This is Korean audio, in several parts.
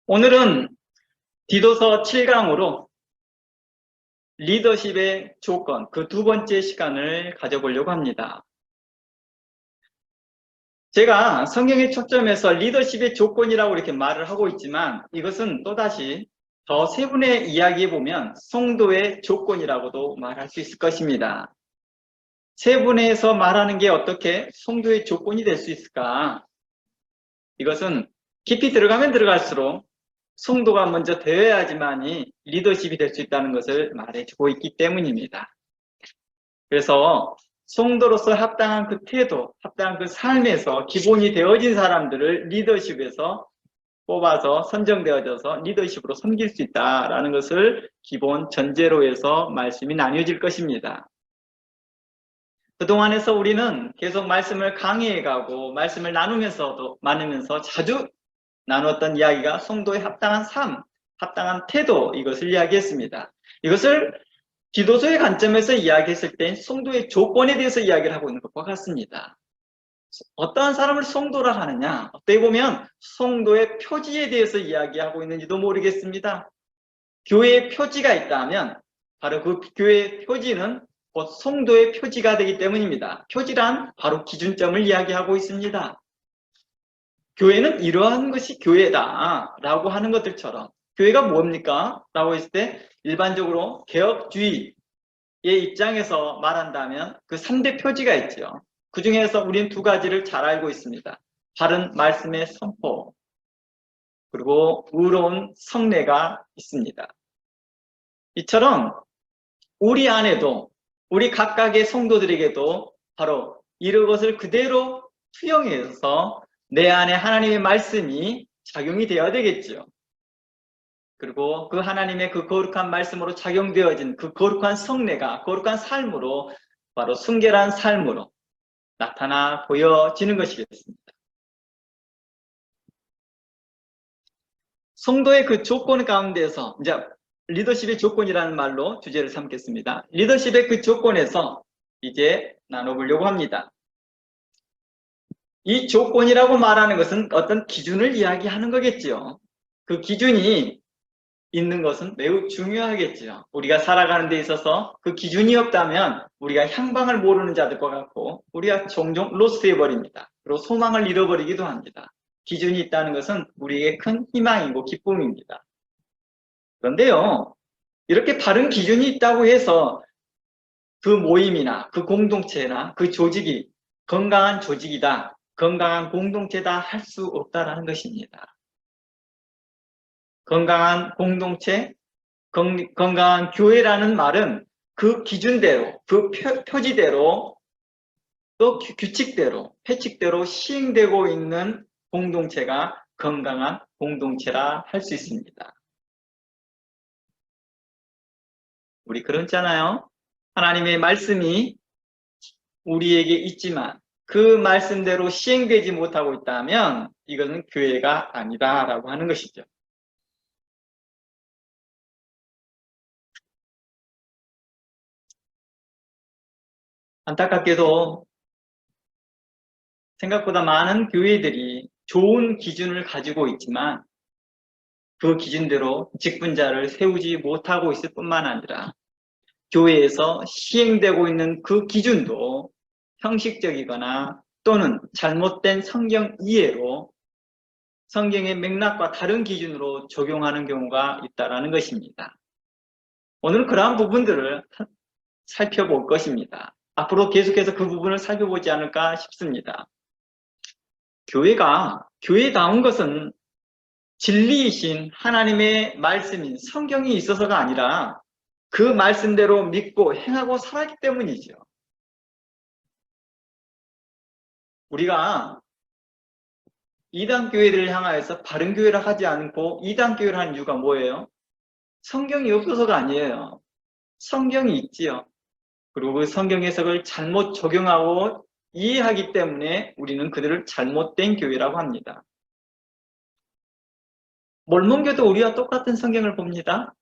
오늘은 디도서 7강으로 리더십의 조건, 그 두 번째 시간을 가져보려고 합니다. 제가 성경의 초점에서 리더십의 조건이라고 이렇게 말을 하고 있지만 이것은 또다시 더 세분의 이야기해 보면 성도의 조건이라고도 말할 수 있을 것입니다. 세분에서 말하는 게 어떻게 성도의 조건이 될 수 있을까? 이것은 깊이 들어가면 들어갈수록 성도가 먼저 되어야지만이 리더십이 될 수 있다는 것을 말해주고 있기 때문입니다. 그래서 성도로서 합당한 그 태도, 합당한 그 삶에서 기본이 되어진 사람들을 리더십에서 뽑아서 선정되어져서 리더십으로 섬길 수 있다는 것을 기본 전제로 해서 말씀이 나뉘어질 것입니다. 그동안에서 우리는 계속 말씀을 강의해가고 말씀을 나누면서 자주 나누었던 이야기가 성도의 합당한 삶, 합당한 태도, 이것을 이야기했습니다. 이것을 디도서의 관점에서 이야기했을 때 성도의 조건에 대해서 이야기를 하고 있는 것과 같습니다. 어떠한 사람을 성도라 하느냐? 어떻게 보면 성도의 표지에 대해서 이야기하고 있는지도 모르겠습니다. 교회의 표지가 있다면 바로 그 교회의 표지는 곧 성도의 표지가 되기 때문입니다. 표지란 바로 기준점을 이야기하고 있습니다. 교회는 이러한 것이 교회다 라고 하는 것들처럼 교회가 뭡니까? 라고 했을 때 일반적으로 개혁주의의 입장에서 말한다면 그 3대 표지가 있죠. 그 중에서 우리는 두 가지를 잘 알고 있습니다. 바른 말씀의 선포, 그리고 의로운 성례가 있습니다. 이처럼 우리 안에도 우리 각각의 성도들에게도 바로 이런 것을 그대로 투영해서 내 안에 하나님의 말씀이 작용이 되어야 되겠죠. 그리고 그 하나님의 그 거룩한 말씀으로 작용되어진 그 거룩한 성례가 거룩한 삶으로 바로 순결한 삶으로 나타나 보여지는 것이겠습니다. 성도의 그 조건 가운데서 이제 리더십의 조건이라는 말로 주제를 삼겠습니다. 리더십의 그 조건에서 이제 나눠보려고 합니다. 이 조건이라고 말하는 것은 어떤 기준을 이야기하는 거겠죠. 그 기준이 있는 것은 매우 중요하겠죠. 우리가 살아가는 데 있어서 그 기준이 없다면 우리가 향방을 모르는 자들과 같고 우리가 종종 로스트해버립니다. 그리고 소망을 잃어버리기도 합니다. 기준이 있다는 것은 우리에게 큰 희망이고 기쁨입니다. 그런데요, 이렇게 바른 기준이 있다고 해서 그 모임이나 그 공동체나 그 조직이 건강한 조직이다, 건강한 공동체다 할 수 없다는 것입니다. 건강한 공동체, 건강한 교회라는 말은 그 기준대로, 그 표지대로, 또 규칙대로, 회칙대로 시행되고 있는 공동체가 건강한 공동체라 할 수 있습니다. 우리 그렇잖아요. 하나님의 말씀이 우리에게 있지만 그 말씀대로 시행되지 못하고 있다면 이것은 교회가 아니다라고 하는 것이죠. 안타깝게도 생각보다 많은 교회들이 좋은 기준을 가지고 있지만 그 기준대로 직분자를 세우지 못하고 있을 뿐만 아니라 교회에서 시행되고 있는 그 기준도 형식적이거나 또는 잘못된 성경 이해로 성경의 맥락과 다른 기준으로 적용하는 경우가 있다는 것입니다. 오늘은 그러한 부분들을 살펴볼 것입니다. 앞으로 계속해서 그 부분을 살펴보지 않을까 싶습니다. 교회가 교회다운 것은 진리이신 하나님의 말씀인 성경이 있어서가 아니라 그 말씀대로 믿고 행하고 살았기 때문이죠. 우리가 이단 교회를 향하여서 바른 교회를 하지 않고 이단 교회를 하는 이유가 뭐예요? 성경이 없어서가 아니에요. 성경이 있지요. 그리고 그 성경 해석을 잘못 적용하고 이해하기 때문에 우리는 그들을 잘못된 교회라고 합니다. 몰몬교도 우리와 똑같은 성경을 봅니다.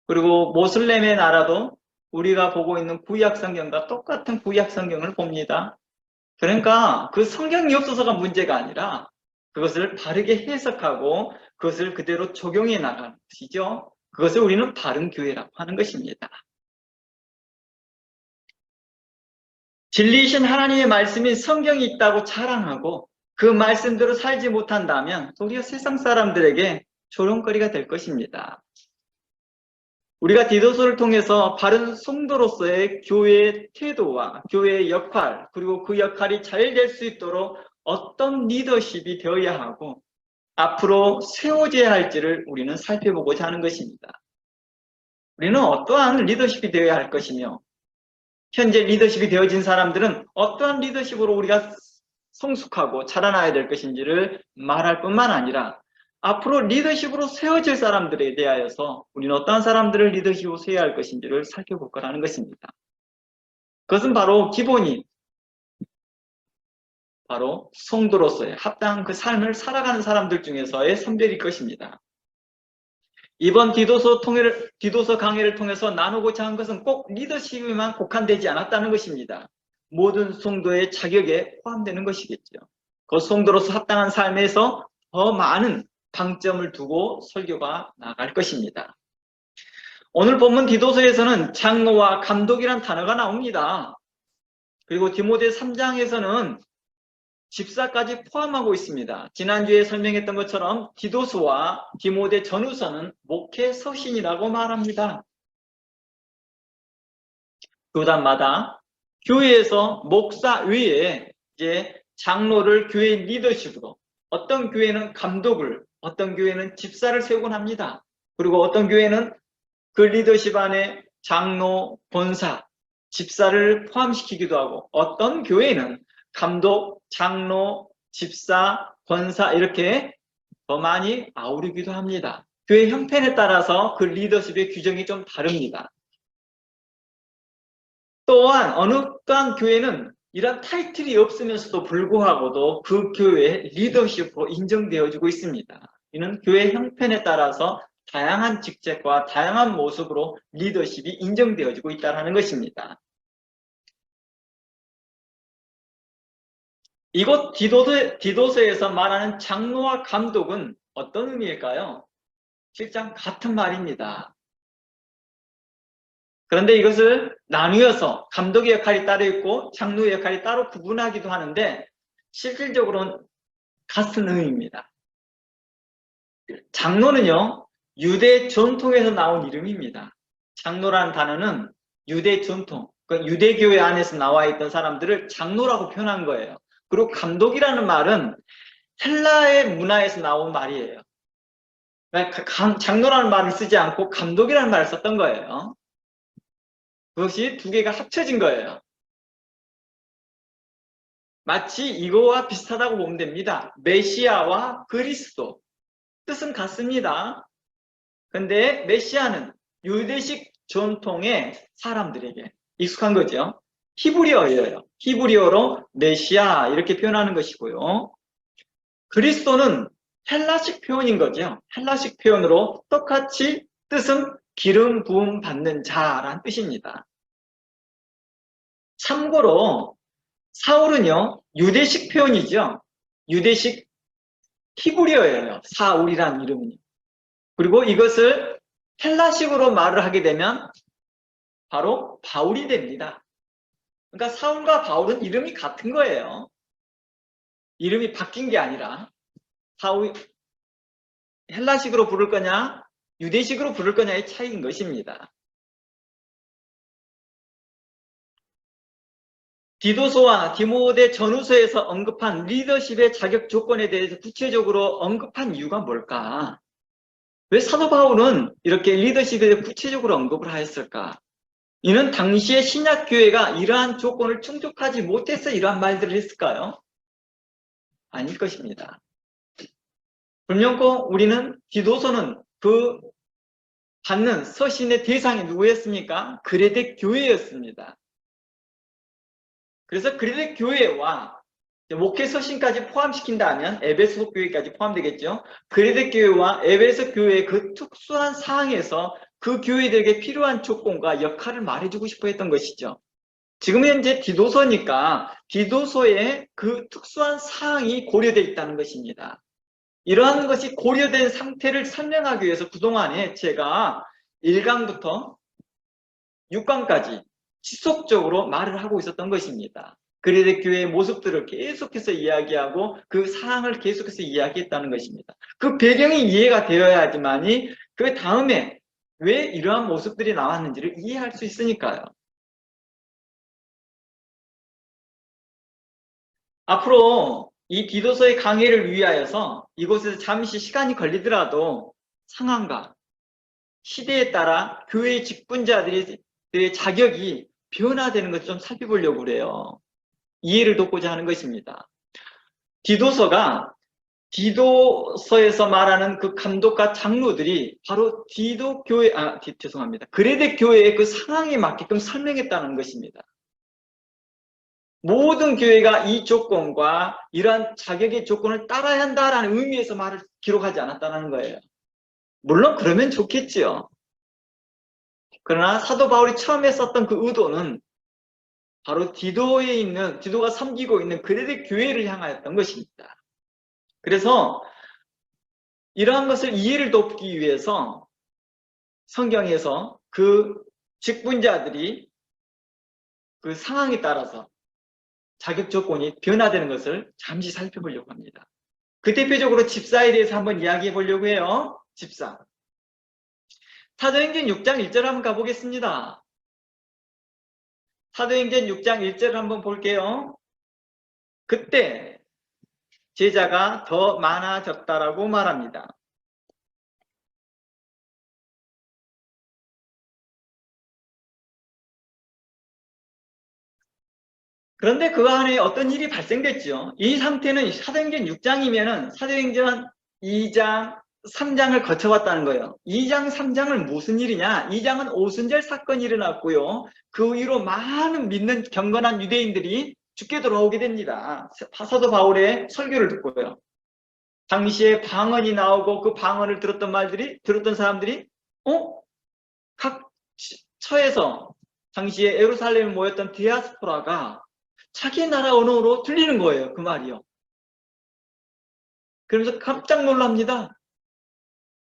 그리고 모슬렘의 나라도 우리가 보고 있는 구약 성경과 똑같은 구약 성경을 봅니다. 그러니까 그 성경이 없어서가 문제가 아니라 그것을 바르게 해석하고 그것을 그대로 적용해 나가는 것이죠. 그것을 우리는 바른 교회라고 하는 것입니다. 진리이신 하나님의 말씀이 성경이 있다고 자랑하고 그 말씀대로 살지 못한다면 도리어 세상 사람들에게 조롱거리가 될 것입니다. 우리가 디도서를 통해서 바른 성도로서의 교회의 태도와 교회의 역할, 그리고 그 역할이 잘 될 수 있도록 어떤 리더십이 되어야 하고 앞으로 세워져야 할지를 우리는 살펴보고자 하는 것입니다. 우리는 어떠한 리더십이 되어야 할 것이며 현재 리더십이 되어진 사람들은 어떠한 리더십으로 우리가 성숙하고 자라나야 될 것인지를 말할 뿐만 아니라 앞으로 리더십으로 세워질 사람들에 대하여서 우리는 어떠한 사람들을 리더십으로 세워야 할 것인지를 살펴볼 거라는 것입니다. 그것은 바로 기본이 바로 성도로서의 합당한 그 삶을 살아가는 사람들 중에서의 선별일 것입니다. 이번 디도서 강해를 통해서 나누고자 한 것은 꼭 리더십에만 국한되지 않았다는 것입니다. 모든 성도의 자격에 포함되는 것이겠죠. 그 성도로서 합당한 삶에서 더 많은 방점을 두고 설교가 나갈 것입니다. 오늘 본문 디도서에서는 장로와 감독이란 단어가 나옵니다. 그리고 디모데 3장에서는 집사까지 포함하고 있습니다. 지난주에 설명했던 것처럼 디도서와 디모데 전후서는 목회 서신이라고 말합니다. 교단마다 교회에서 목사 외에 이제 장로를 교회 리더십으로, 어떤 교회는 감독을, 어떤 교회는 집사를 세우곤 합니다. 그리고 어떤 교회는 그 리더십 안에 장로, 권사, 집사를 포함시키기도 하고 어떤 교회는 감독, 장로, 집사, 권사 이렇게 더 많이 아우르기도 합니다. 교회 형편에 따라서 그 리더십의 규정이 좀 다릅니다. 또한 어느 교회는 이런 타이틀이 없으면서도 불구하고도 그 교회의 리더십으로 인정되어지고 있습니다. 이는 교회 형편에 따라서 다양한 직책과 다양한 모습으로 리더십이 인정되어지고 있다는 것입니다. 이곳 디도서에서 말하는 장로와 감독은 어떤 의미일까요? 실상 같은 말입니다. 그런데 이것을 나누어서 감독의 역할이 따로 있고 장로의 역할이 따로 구분하기도 하는데 실질적으로는 같은 의미입니다. 장로는요, 유대 전통에서 나온 이름입니다. 장로라는 단어는 유대 전통, 유대교회 안에서 나와 있던 사람들을 장로라고 표현한 거예요. 그리고 감독이라는 말은 헬라의 문화에서 나온 말이에요. 장로라는 말을 쓰지 않고 감독이라는 말을 썼던 거예요. 그것이 두 개가 합쳐진 거예요. 마치 이거와 비슷하다고 보면 됩니다. 메시아와 그리스도. 뜻은 같습니다. 근데 메시아는 유대식 전통의 사람들에게 익숙한 거죠. 히브리어예요. 히브리어로 메시아 이렇게 표현하는 것이고요. 그리스도는 헬라식 표현인 거죠. 헬라식 표현으로 똑같이 뜻은 기름 부음 받는 자라는 뜻입니다. 참고로 사울은요, 유대식 표현이죠. 유대식 히브리어예요. 사울이라는 이름이. 그리고 이것을 헬라식으로 말을 하게 되면 바로 바울이 됩니다. 그러니까 사울과 바울은 이름이 같은 거예요. 이름이 바뀐 게 아니라 사울 헬라식으로 부를 거냐 유대식으로 부를 거냐의 차이인 것입니다. 디도서와 디모데 전후서에서 언급한 리더십의 자격 조건에 대해서 구체적으로 언급한 이유가 뭘까? 왜 사도 바울은 이렇게 리더십에 대해 구체적으로 언급을 하였을까? 이는 당시의 신약교회가 이러한 조건을 충족하지 못해서 이러한 말들을 했을까요? 아닐 것입니다. 분명코 우리는 디도서는 그 받는 서신의 대상이 누구였습니까? 그레데 교회였습니다. 그래서 그레데 교회와 목회 서신까지 포함시킨다면 에베소 교회까지 포함되겠죠. 그레데 교회와 에베소 교회의 그 특수한 상황에서 그 교회들에게 필요한 조건과 역할을 말해주고 싶어 했던 것이죠. 지금 현재 디도서니까 디도서에 그 특수한 사항이 고려되어 있다는 것입니다. 이러한 것이 고려된 상태를 설명하기 위해서 그동안에 제가 1강부터 6강까지 지속적으로 말을 하고 있었던 것입니다. 그레데 교회의 모습들을 계속해서 이야기하고 그 사항을 계속해서 이야기했다는 것입니다. 그 배경이 이해가 되어야지만이 그 다음에 왜 이러한 모습들이 나왔는지를 이해할 수 있으니까요. 앞으로 이 디도서의 강의를 위하여서 이곳에서 잠시 시간이 걸리더라도 상황과 시대에 따라 교회의 직분자들의 자격이 변화되는 것을 좀 살펴보려고 그래요. 이해를 돕고자 하는 것입니다. 디도서에서 말하는 그 감독과 장로들이 바로 그레데 교회의 그 상황에 맞게끔 설명했다는 것입니다. 모든 교회가 이 조건과 이러한 자격의 조건을 따라야 한다라는 의미에서 말을 기록하지 않았다는 거예요. 물론 그러면 좋겠지요. 그러나 사도 바울이 처음에 썼던 그 의도는 바로 디도가 섬기고 있는 그레데 교회를 향하였던 것입니다. 그래서 이러한 것을 이해를 돕기 위해서 성경에서 그 직분자들이 그 상황에 따라서 자격 조건이 변화되는 것을 잠시 살펴보려고 합니다. 그 대표적으로 집사에 대해서 한번 이야기해 보려고 해요. 집사. 사도행전 6장 1절 한번 가보겠습니다. 사도행전 6장 1절 한번 볼게요. 그때 제자가 더 많아졌다라고 말합니다. 그런데 그 안에 어떤 일이 발생됐죠. 이 상태는 사도행전 6장이면은 사도행전 2장, 3장을 거쳐왔다는 거예요. 2장, 3장은 무슨 일이냐? 2장은 오순절 사건이 일어났고요. 그 이후로 많은 믿는 경건한 유대인들이 죽게 돌아오게 됩니다. 사도 바울의 설교를 듣고요. 당시에 방언이 나오고 그 방언을 들었던 사람들이 각 처에서 당시에 예루살렘에 모였던 디아스포라가 자기 나라 언어로 들리는 거예요. 그 말이요. 그러면서 깜짝 놀랍니다.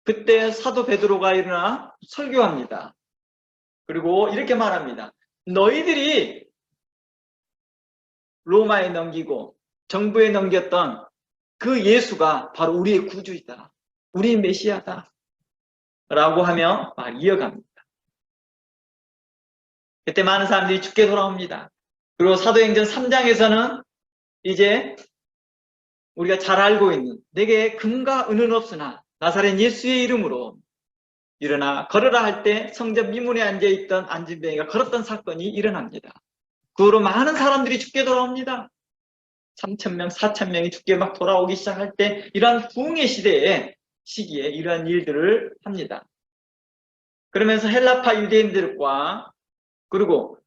그때 사도 베드로가 일어나 설교합니다. 그리고 이렇게 말합니다. 너희들이 로마에 넘기고 정부에 넘겼던 그 예수가 바로 우리의 구주이다. 우리의 메시아다. 라고 하며 이어갑니다. 그때 많은 사람들이 죽게 돌아옵니다. 그리고 사도행전 3장에서는 이제 우리가 잘 알고 있는 내게 금과 은은 없으나 나사렛 예수의 이름으로 일어나 걸으라 할 때 성전 미문에 앉아있던 안진뱅이가 걸었던 사건이 일어납니다. 그 후로 많은 사람들이 죽게 돌아옵니다. 3,000명, 4,000명이 죽게 막 돌아오기 시작할 때 이러한 부흥의 시기에 이러한 일들을 합니다. 그러면서 헬라파 유대인들과 그리고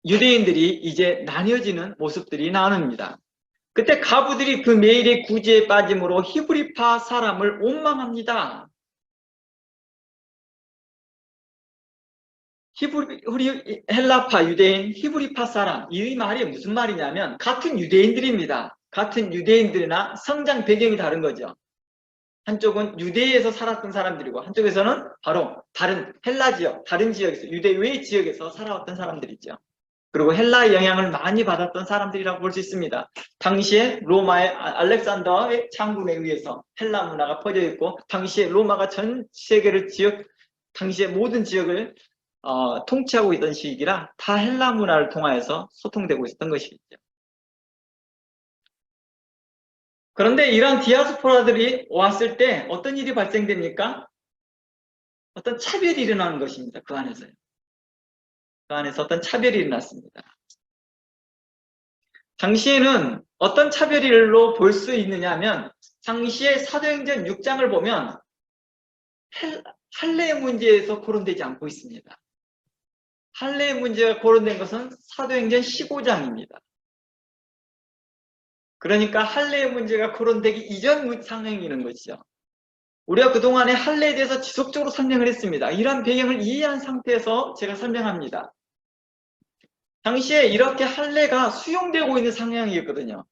유대인들이 이제 나뉘어지는 모습들이 나옵니다. 그때 가부들이 그 매일의 구제에 빠짐으로 히브리파 사람을 원망합니다. 헬라파 유대인, 히브리파 사람, 이 말이 무슨 말이냐면 같은 유대인들입니다. 같은 유대인들이나 성장 배경이 다른 거죠. 한쪽은 유대에서 살았던 사람들이고 한쪽에서는 바로 다른 헬라 지역, 다른 지역에서 유대 외 지역에서 살아왔던 사람들이죠. 그리고 헬라의 영향을 많이 받았던 사람들이라고 볼 수 있습니다. 당시에 로마의 알렉산더의 창군에 의해서 헬라 문화가 퍼져 있고 당시에 로마가 전 세계를 당시의 모든 지역을 통치하고 있던 시기라 다 헬라 문화를 통하여서 소통되고 있었던 것이죠. 그런데 이런 디아스포라들이 왔을 때 어떤 일이 발생됩니까? 어떤 차별이 일어나는 것입니다. 그 안에서요. 그 안에서 어떤 차별이 일어났습니다. 당시에는 어떤 차별일로 볼 수 있느냐 하면 당시에 사도행전 6장을 보면 할례 문제에서 거론되지 않고 있습니다. 할례 문제가 거론된 것은 사도행전 15장입니다. 그러니까 할례 문제가 거론되기 이전 상황이라는 것이죠. 우리가 그동안에 할례에 대해서 지속적으로 설명을 했습니다. 이러한 배경을 이해한 상태에서 제가 설명합니다. 당시에 이렇게 할례가 수용되고 있는 상황이었거든요.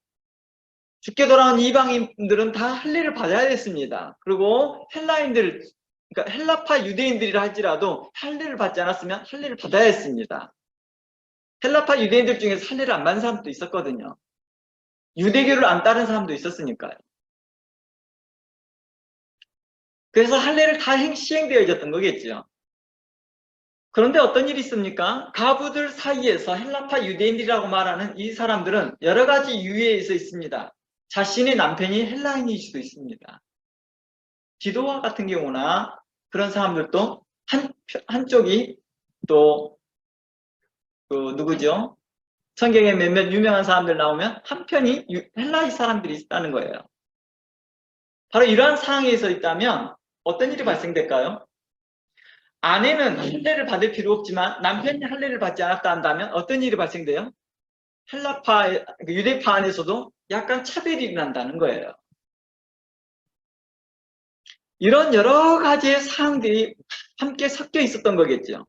죽게 돌아온 이방인들은 다 할례를 받아야 됐습니다. 그리고 헬라인들, 그러니까 헬라파 유대인들이라 할지라도 할례를 받지 않았으면 할례를 받아야 했습니다. 헬라파 유대인들 중에서 할례를 안 받는 사람도 있었거든요. 유대교를 안 따른 사람도 있었으니까요. 그래서 할례를 다 시행되어졌던 거겠죠. 그런데 어떤 일이 있습니까? 가부들 사이에서 헬라파 유대인들이라고 말하는 이 사람들은 여러 가지 유의에 있습니다. 자신의 남편이 헬라인일 수도 있습니다. 디도와 같은 경우나 그런 사람들도 한쪽이 또 누구죠? 성경에 몇몇 유명한 사람들 나오면 한편이 헬라인 사람들이 있다는 거예요. 바로 이러한 상황에서 있다면 어떤 일이 발생될까요? 아내는 할례를 받을 필요 없지만 남편이 할례를 받지 않았다 한다면 어떤 일이 발생돼요? 헬라파, 유대파 안에서도 약간 차별이 일어난다는 거예요. 이런 여러 가지의 사항들이 함께 섞여 있었던 거겠죠.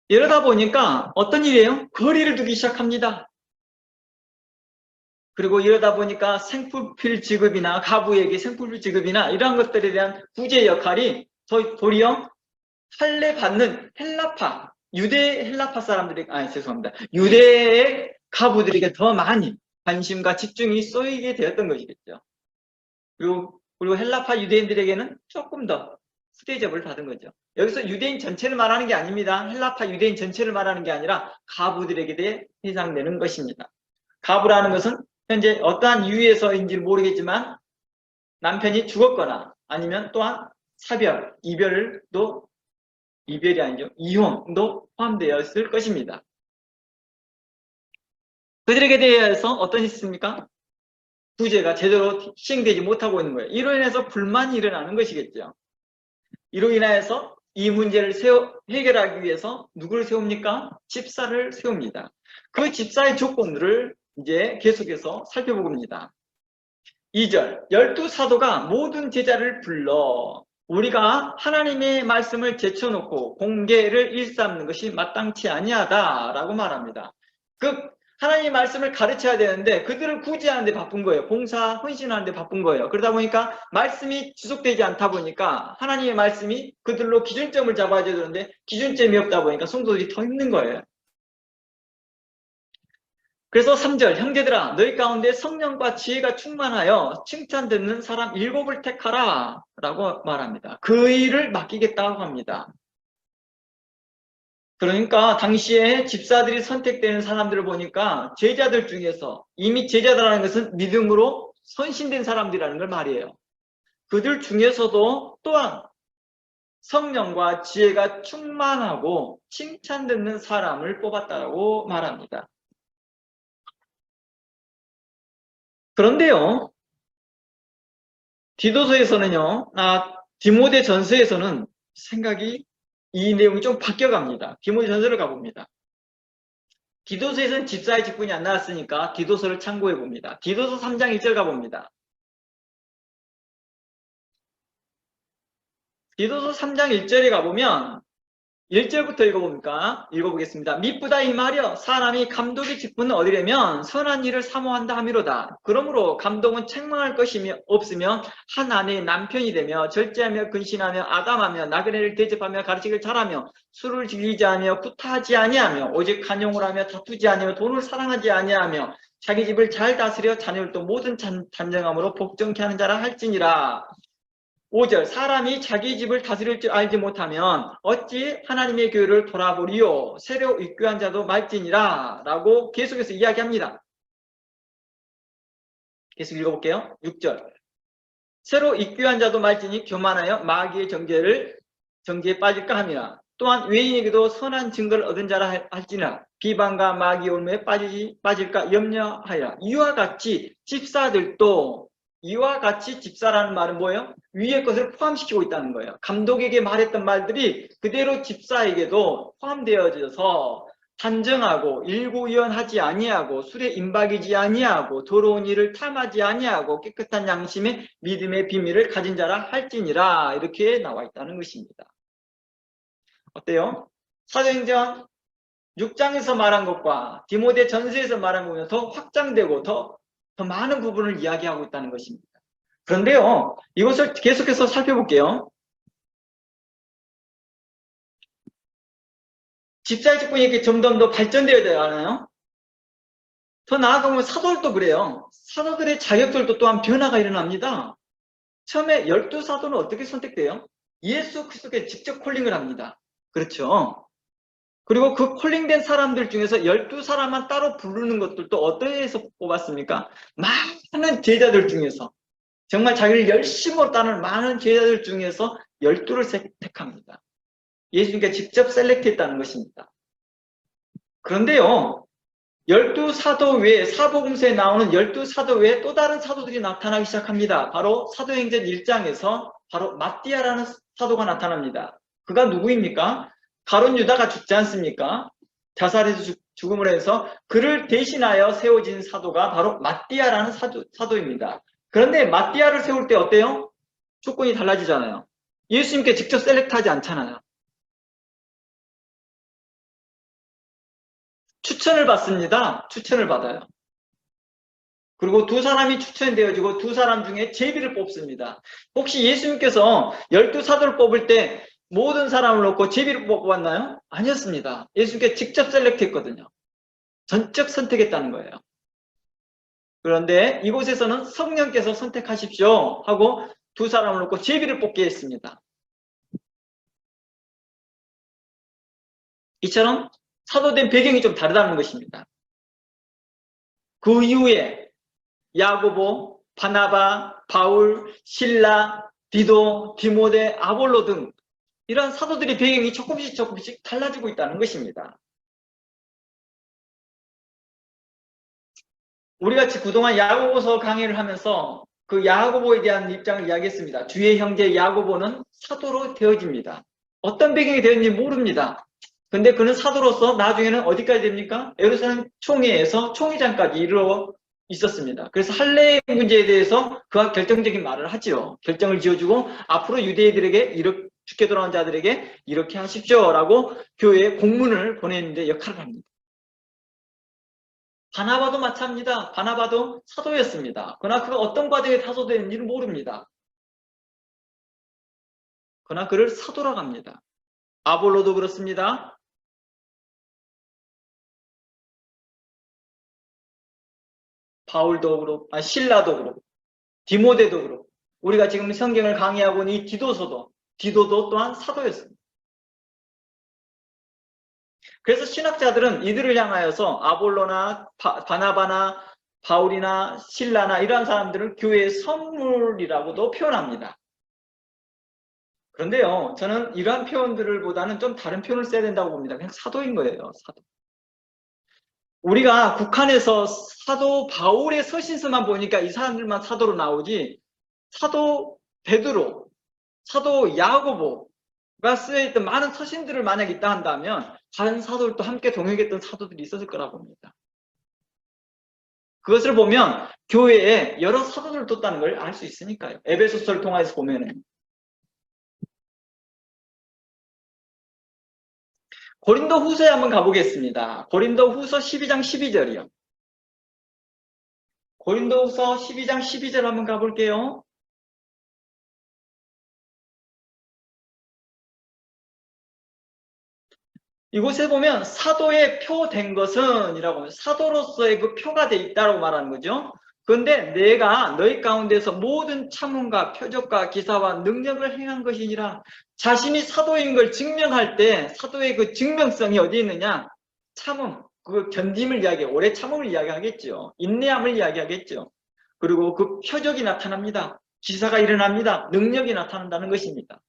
이러다 보니까 어떤 일이에요? 거리를 두기 시작합니다. 그리고 이러다 보니까 생필 지급이나 가부에게 생필 지급이나 이러한 것들에 대한 구제 역할이 도리어 할례 받는 헬라파, 유대 헬라파 사람들이, 죄송합니다. 유대의 가부들에게 더 많이 관심과 집중이 쏘이게 되었던 것이겠죠. 그리고 헬라파 유대인들에게는 조금 더 수대접을 받은 거죠. 여기서 유대인 전체를 말하는 게 아닙니다. 헬라파 유대인 전체를 말하는 게 아니라 가부들에게 대해 해당되는 것입니다. 가부라는 것은 현재 어떠한 이유에서인지 모르겠지만 남편이 죽었거나 아니면 또한 사별, 이별이 아니죠. 이혼도 포함되어 있을 것입니다. 그들에게 대해서 어떤 일이 있습니까? 구제가 제대로 시행되지 못하고 있는 거예요. 이로 인해서 불만이 일어나는 것이겠죠. 이로 인해서 이 문제를 해결하기 위해서 누구를 세웁니까? 집사를 세웁니다. 그 집사의 조건들을 이제 계속해서 살펴봅니다. 2절, 12사도가 모든 제자를 불러 우리가 하나님의 말씀을 제쳐놓고 공개를 일삼는 것이 마땅치 아니하다라고 말합니다. 하나님의 말씀을 가르쳐야 되는데 그들을 구제하는 데 바쁜 거예요. 봉사, 헌신하는 데 바쁜 거예요. 그러다 보니까 말씀이 지속되지 않다 보니까 하나님의 말씀이 그들로 기준점을 잡아야 되는데 기준점이 없다 보니까 성도들이 더 힘든 거예요. 그래서 3절, 형제들아 너희 가운데 성령과 지혜가 충만하여 칭찬 듣는 사람 7을 택하라 라고 말합니다. 그 일을 맡기겠다고 합니다. 그러니까 당시에 집사들이 선택되는 사람들을 보니까 제자들 중에서 이미 제자들이라는 것은 믿음으로 선신된 사람들이라는 걸 말이에요. 그들 중에서도 또한 성령과 지혜가 충만하고 칭찬 듣는 사람을 뽑았다고 말합니다. 그런데요, 디도서에서는요, 디모데 전서에서는 생각이 이 내용이 좀 바뀌어갑니다. 디모데 전서를 가봅니다. 디도서에서는 집사의 직분이 안 나왔으니까 디도서를 참고해 봅니다. 디도서 3장 1절 가봅니다. 디도서 3장 1절에 가보면 1절부터 읽어보겠습니다. 미쁘다 이 말이여 사람이 감독의 직분은 어디려면 선한 일을 사모한다 함이로다. 그러므로 감독은 책망할 것이 없으며 한 아내의 남편이 되며 절제하며 근신하며 아담하며 나그네를 대접하며 가르치기를 잘하며 술을 즐기지 아니하며 구타하지 아니하며 오직 간용을 하며 다투지 아니하며 돈을 사랑하지 아니하며 자기 집을 잘 다스려 자녀들도 모든 단정함으로 복종케 하는 자라 할지니라. 5절 사람이 자기 집을 다스릴 줄 알지 못하면 어찌 하나님의 교회를 돌아보리요 새로 입교한 자도 말지니라 라고 계속해서 이야기합니다. 계속 읽어볼게요. 6절 새로 입교한 자도 말지니 교만하여 마귀의 정죄에 빠질까 함이라. 또한 외인에게도 선한 증거를 얻은 자라 할지나 비방과 마귀의 올무에 빠질까 염려하여 이와 같이 집사들도 이와 같이 집사라는 말은 뭐예요? 위의 것을 포함시키고 있다는 거예요. 감독에게 말했던 말들이 그대로 집사에게도 포함되어져서 단정하고 일구이연하지 아니하고 술에 임박이지 아니하고 더러운 일을 탐하지 아니하고 깨끗한 양심의 믿음의 비밀을 가진 자라 할지니라 이렇게 나와 있다는 것입니다. 어때요? 사도행전 6장에서 말한 것과 디모데 전서에서 말한 것보다 더 확장되고 더 많은 부분을 이야기하고 있다는 것입니다. 그런데요, 이것을 계속해서 살펴볼게요. 집사의 직분이 이렇게 점점 더 발전되어야 하나요? 더 나아가면 사도들도 그래요. 사도들의 자격들도 또한 변화가 일어납니다. 처음에 12사도는 어떻게 선택돼요? 예수 그리스도께 직접 콜링을 합니다. 그렇죠? 그리고 그 콜링된 사람들 중에서 12사람만 따로 부르는 것들도 어디에서 뽑았습니까? 많은 제자들 중에서, 정말 자기를 열심으로 따르는 많은 제자들 중에서 12를 선택합니다. 예수님께 직접 셀렉트했다는 것입니다. 그런데요, 12사도 외에, 사복음서에 나오는 12사도 외에 또 다른 사도들이 나타나기 시작합니다. 바로 사도행전 1장에서 바로 마띠아라는 사도가 나타납니다. 그가 누구입니까? 가룟 유다가 죽지 않습니까? 자살해서 죽음을 해서 그를 대신하여 세워진 사도가 바로 마띠아라는 사도입니다. 그런데 마띠아를 세울 때 어때요? 조건이 달라지잖아요. 예수님께 직접 셀렉트하지 않잖아요. 추천을 받습니다. 추천을 받아요. 그리고 두 사람이 추천되어지고 두 사람 중에 제비를 뽑습니다. 혹시 예수님께서 12사도를 뽑을 때 모든 사람을 놓고 제비를 뽑았나요? 아니었습니다. 예수님께 직접 셀렉트했거든요. 전적 선택했다는 거예요. 그런데 이곳에서는 성령께서 선택하십시오 하고 두 사람을 놓고 제비를 뽑게 했습니다. 이처럼 사도된 배경이 좀 다르다는 것입니다. 그 이후에 야고보, 바나바, 바울, 실라, 디도, 디모데, 아볼로 등 이런 사도들의 배경이 조금씩 달라지고 있다는 것입니다. 우리가 그동안 야고보서 강의를 하면서 그 야고보에 대한 입장을 이야기했습니다. 주의 형제 야고보는 사도로 되어집니다. 어떤 배경이 되었는지 모릅니다. 근데 그는 사도로서 나중에는 어디까지 됩니까? 예루살렘 총회에서 총회장까지 이르러 있었습니다. 그래서 할례의 문제에 대해서 그가 결정적인 말을 하지요. 결정을 지어주고 앞으로 유대인들에게 죽게 돌아온 자들에게 이렇게 하십시오라고 교회에 공문을 보내는데 역할을 합니다. 바나바도 마찬가지입니다. 바나바도 사도였습니다. 그러나 그가 어떤 과정에 사도되는지는 모릅니다. 그러나 그를 사도라고 합니다. 아볼로도 그렇습니다. 바울도 그렇고, 실라도 그렇고, 디모데도 그렇고, 우리가 지금 성경을 강의하고 있는 이 디도도 또한 사도였습니다. 그래서 신학자들은 이들을 향하여서 아볼로나 바나바나 바울이나 실라나 이러한 사람들을 교회의 선물이라고도 표현합니다. 그런데요, 저는 이러한 표현들을 보다는 좀 다른 표현을 써야 된다고 봅니다. 그냥 사도인 거예요. 사도. 우리가 국한에서 사도 바울의 서신서만 보니까 이 사람들만 사도로 나오지, 사도 베드로, 사도 야고보가 쓰여있던 많은 서신들을 만약에 있다 한다면 다른 사도들도 함께 동역했던 사도들이 있었을 거라고 봅니다. 그것을 보면 교회에 여러 사도들을 뒀다는 걸 알 수 있으니까요. 에베소서를 통해서 보면은. 고린도 후서에 한번 가보겠습니다. 고린도 후서 12장 12절이요. 고린도 후서 12장 12절 한번 가볼게요. 이곳에 보면 사도의 표 된 것은 이라고 하면 사도로서의 그 표가 돼 있다고 말하는 거죠. 그런데 내가 너희 가운데서 모든 참음과 표적과 기사와 능력을 행한 것이니라. 자신이 사도인 걸 증명할 때 사도의 그 증명성이 어디 있느냐? 참음, 그 견딤을 이야기해, 오래 참음을 이야기하겠죠. 인내함을 이야기하겠죠. 그리고 그 표적이 나타납니다. 기사가 일어납니다. 능력이 나타난다는 것입니다.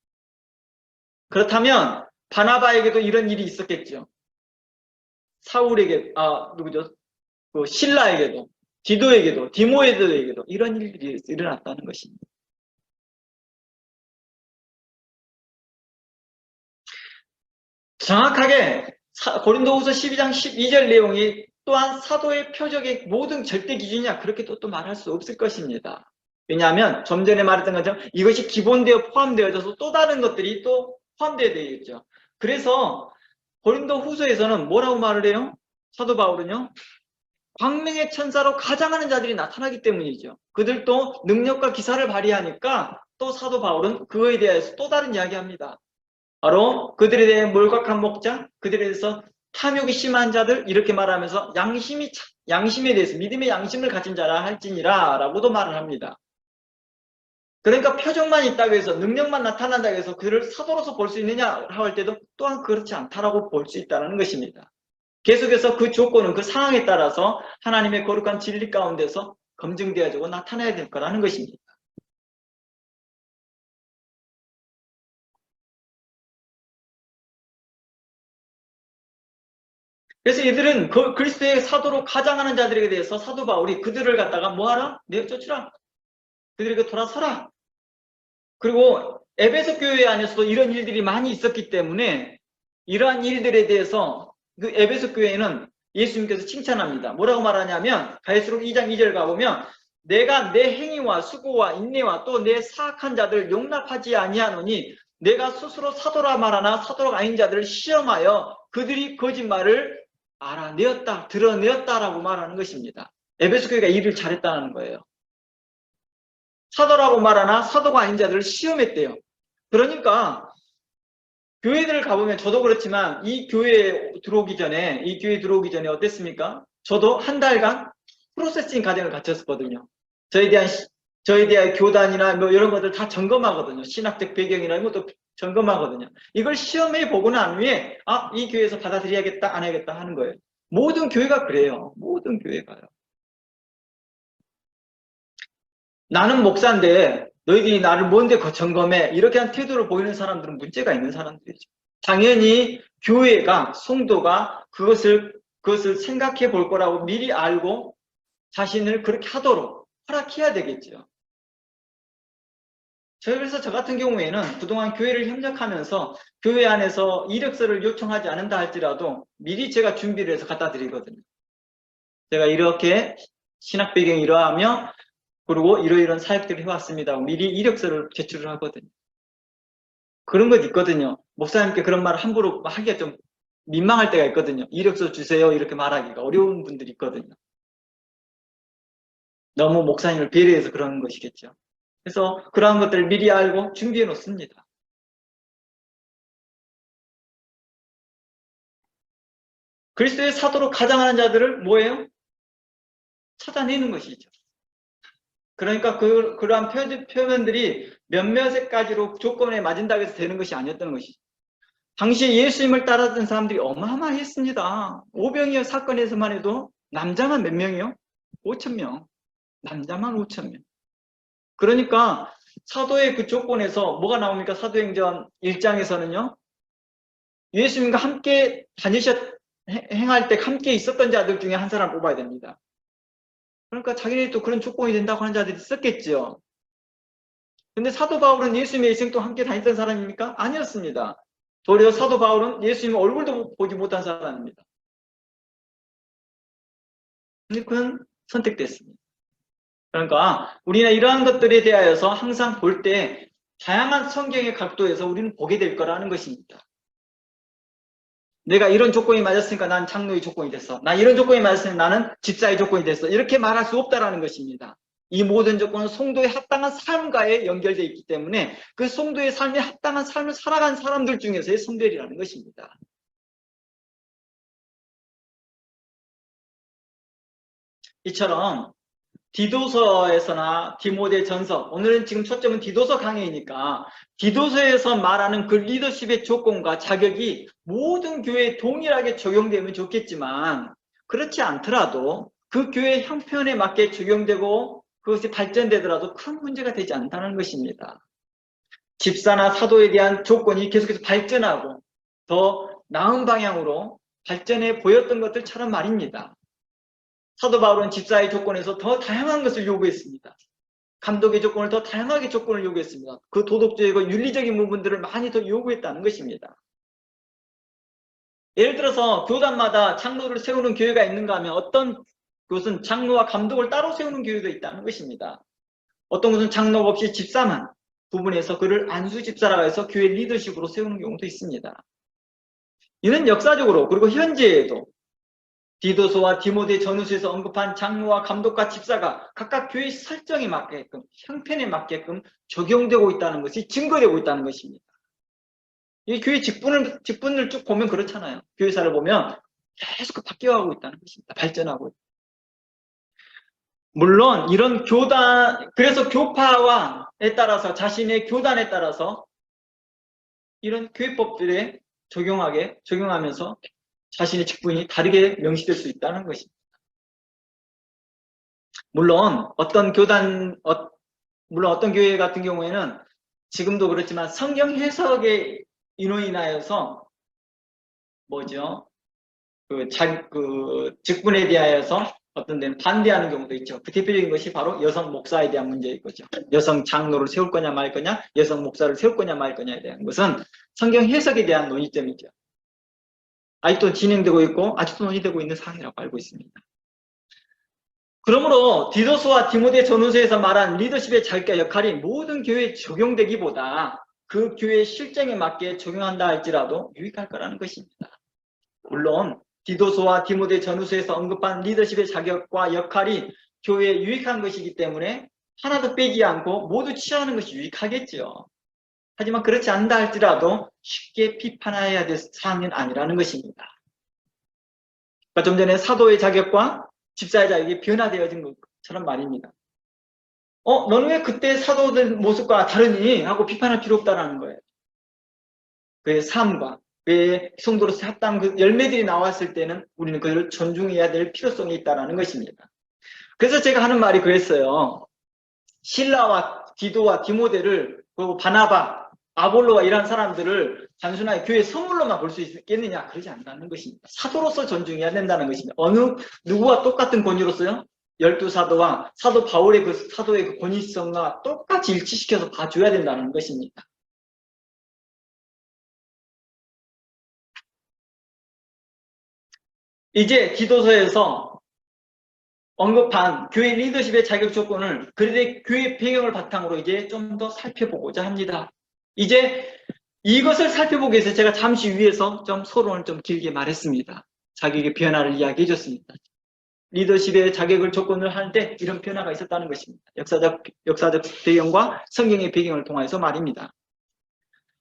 그렇다면 바나바에게도 이런 일이 있었겠죠. 사울에게, 누구죠? 그 실라에게도, 디도에게도, 디모데에게도 이런 일들이 일어났다는 것입니다. 정확하게 고린도후서 12장 12절 내용이 또한 사도의 표적의 모든 절대 기준이냐 그렇게 또 말할 수 없을 것입니다. 왜냐하면 좀 전에 말했던 것처럼 이것이 기본되어 포함되어져서 또 다른 것들이 또 포함되어야 되겠죠. 그래서 고린도 후서에서는 뭐라고 말을 해요? 사도 바울은요, 광명의 천사로 가장하는 자들이 나타나기 때문이죠. 그들도 능력과 기사를 발휘하니까 또 사도 바울은 그거에 대해서 또 다른 이야기합니다. 바로 그들에 대해 몰각한 목자, 그들에 대해서 탐욕이 심한 자들, 이렇게 말하면서 양심에 대해서 믿음의 양심을 가진 자라 할지니라 라고도 말을 합니다. 그러니까 표정만 있다고 해서, 능력만 나타난다고 해서 그를 사도로서 볼 수 있느냐 할 때도 또한 그렇지 않다라고 볼 수 있다는 것입니다. 계속해서 그 조건은 그 상황에 따라서 하나님의 거룩한 진리 가운데서 검증되어지고 나타나야 될 거라는 것입니다. 그래서 이들은 그리스도의 사도로 가장하는 자들에게 대해서 사도 바울이 그들을 갖다가 뭐하라? 내쫓으라. 그들에게 돌아서라. 그리고 에베소 교회 안에서도 이런 일들이 많이 있었기 때문에 이러한 일들에 대해서 그 에베소 교회는 예수님께서 칭찬합니다. 뭐라고 말하냐면 갈수록 2장 2절 가보면 내가 내 행위와 수고와 인내와 또 내 사악한 자들 용납하지 아니하노니 내가 스스로 사도라 말하나 사도가 아닌 자들을 시험하여 그들이 거짓말을 알아내었다, 드러내었다라고 말하는 것입니다. 에베소 교회가 일을 잘했다는 거예요. 사도라고 말하나 사도가 아닌 자들을 시험했대요. 그러니까 교회들을 가보면 저도 그렇지만 이 교회에 들어오기 전에 어땠습니까? 저도 한 달간 프로세싱 과정을 거쳤었거든요. 저에 대한 교단이나 뭐 이런 것들 다 점검하거든요. 신학적 배경이나 이런 것도 점검하거든요. 이걸 시험해 보고 난 후에 이 교회에서 받아들여야겠다 안 해야겠다 하는 거예요. 모든 교회가 그래요. 모든 교회가요. 나는 목사인데 너희들이 나를 뭔데 점검해, 이렇게 한 태도를 보이는 사람들은 문제가 있는 사람들이죠. 당연히 교회가, 성도가 그것을 생각해 볼 거라고 미리 알고 자신을 그렇게 하도록 허락해야 되겠죠. 그래서 저 같은 경우에는 그동안 교회를 협력하면서 교회 안에서 이력서를 요청하지 않는다 할지라도 미리 제가 준비를 해서 갖다 드리거든요. 제가 이렇게 신학 배경이 이러하며 그리고 이러이러한 사역들을 해왔습니다. 미리 이력서를 제출을 하거든요. 그런 것 있거든요. 목사님께 그런 말을 함부로 하기가 좀 민망할 때가 있거든요. 이력서 주세요 이렇게 말하기가 어려운 분들이 있거든요. 너무 목사님을 배려해서 그러는 것이겠죠. 그래서 그러한 것들을 미리 알고 준비해 놓습니다. 그리스도의 사도로 가장하는 자들을 뭐예요? 찾아내는 것이죠. 그러니까 그러한 표현들이 몇몇의 가지로 조건에 맞은다고 해서 되는 것이 아니었던 것이죠. 당시 예수님을 따랐던 사람들이 어마어마했습니다. 오병이어 사건에서만 해도 남자만 몇 명이요? 5,000명. 남자만 5,000명. 그러니까 사도의 그 조건에서 뭐가 나옵니까? 사도행전 1장에서는요. 예수님과 함께 행할 때 함께 있었던 자들 중에 한 사람 뽑아야 됩니다. 그러니까 자기네들이 또 그런 조건이 된다고 하는 자들이 있었겠죠. 근데 사도 바울은 예수님의 일생도 함께 다녔던 사람입니까? 아니었습니다. 도리어 사도 바울은 예수님의 얼굴도 보지 못한 사람입니다. 근데 그는 선택됐습니다. 그러니까 우리는 이러한 것들에 대하여서 항상 볼 때 다양한 성경의 각도에서 우리는 보게 될 거라는 것입니다. 내가 이런 조건이 맞았으니까 난 장로의 조건이 됐어. 나 이런 조건이 맞았으니까 나는 집사의 조건이 됐어. 이렇게 말할 수 없다라는 것입니다. 이 모든 조건은 성도의 합당한 삶과에 연결되어 있기 때문에 그 성도의 삶에 합당한 삶을 살아간 사람들 중에서의 성별이라는 것입니다. 이처럼 디도서에서나 디모데전서, 오늘은 지금 초점은 디도서 강의이니까 디도서에서 말하는 그 리더십의 조건과 자격이 모든 교회에 동일하게 적용되면 좋겠지만 그렇지 않더라도 그 교회 형편에 맞게 적용되고 그것이 발전되더라도 큰 문제가 되지 않다는 것입니다. 집사나 사도에 대한 조건이 계속해서 발전하고 더 나은 방향으로 발전해 보였던 것들처럼 말입니다. 사도 바울은 집사의 조건에서 더 다양한 것을 요구했습니다. 감독의 조건을 더 다양하게 조건을 요구했습니다. 그 도덕적이고 윤리적인 부분들을 많이 더 요구했다는 것입니다. 예를 들어서 교단마다 장로를 세우는 교회가 있는가 하면 어떤 곳은 장로와 감독을 따로 세우는 교회가 있다는 것입니다. 어떤 곳은 장로가 없이 집사만 부분에서 그를 안수 집사라고 해서 교회 리더십으로 세우는 경우도 있습니다. 이는 역사적으로 그리고 현재에도 디도서와 디모데 전후서에서 언급한 장로와 감독과 집사가 각각 교회 설정에 맞게끔, 형편에 맞게끔 적용되고 있다는 것이 증거되고 있다는 것입니다. 이 교회 직분을 쭉 보면 그렇잖아요. 교회사를 보면 계속 바뀌어가고 있다는 것입니다. 발전하고 있다. 물론 이런 교단, 그래서 교파와에 따라서 자신의 교단에 따라서 이런 교회법들에 적용하면서 자신의 직분이 다르게 명시될 수 있다는 것입니다. 물론 어떤 교회 같은 경우에는 지금도 그렇지만 성경 해석의 인원에 인하여서 직분에 대하여서 어떤 데는 반대하는 경우도 있죠. 그 대표적인 것이 바로 여성 목사에 대한 문제인 거죠. 여성 장로를 세울 거냐 말 거냐, 여성 목사를 세울 거냐 말 거냐에 대한 것은 성경 해석에 대한 논의점이죠. 아직도 진행되고 있고 아직도 논의되고 있는 사항이라고 알고 있습니다. 그러므로 디도서와 디모데 전후서에서 말한 리더십의 자격과 역할이 모든 교회에 적용되기보다 그 교회의 실정에 맞게 적용한다 할지라도 유익할 거라는 것입니다. 물론 디도서와 디모데 전후서에서 언급한 리더십의 자격과 역할이 교회에 유익한 것이기 때문에 하나도 빼지 않고 모두 취하는 것이 유익하겠죠. 하지만 그렇지 않다 할지라도 쉽게 비판해야 될 사항은 아니라는 것입니다. 그러니까 좀 전에 사도의 자격과 집사의 자격이 변화되어진 것처럼 말입니다. 너는 왜 그때 사도들 모습과 다르니? 하고 비판할 필요 없다는 거예요. 그의 삶과 그의 성도로서 합당한 그 열매들이 나왔을 때는 우리는 그들을 존중해야 될 필요성이 있다는 것입니다. 그래서 제가 하는 말이 그랬어요. 실라와 디도와 디모데를 그리고 바나바, 아볼로와 이런 사람들을 단순하게 교회 선물로만 볼 수 있겠느냐? 그러지 않는다는 것입니다. 사도로서 존중해야 된다는 것입니다. 누구와 똑같은 권위로서요? 12사도와 사도 바울의 그 사도의 그 권위성과 똑같이 일치시켜서 봐줘야 된다는 것입니다. 이제 디도서에서 언급한 교회 리더십의 자격 조건을 그들의 교회 배경을 바탕으로 이제 좀 더 살펴보고자 합니다. 이제 이것을 살펴보기 위해서 제가 잠시 위에서 좀 서론을 좀 길게 말했습니다. 자격의 변화를 이야기해 줬습니다. 리더십의 자격을 조건을 하는데 이런 변화가 있었다는 것입니다. 역사적 배경과 성경의 배경을 통해서 말입니다.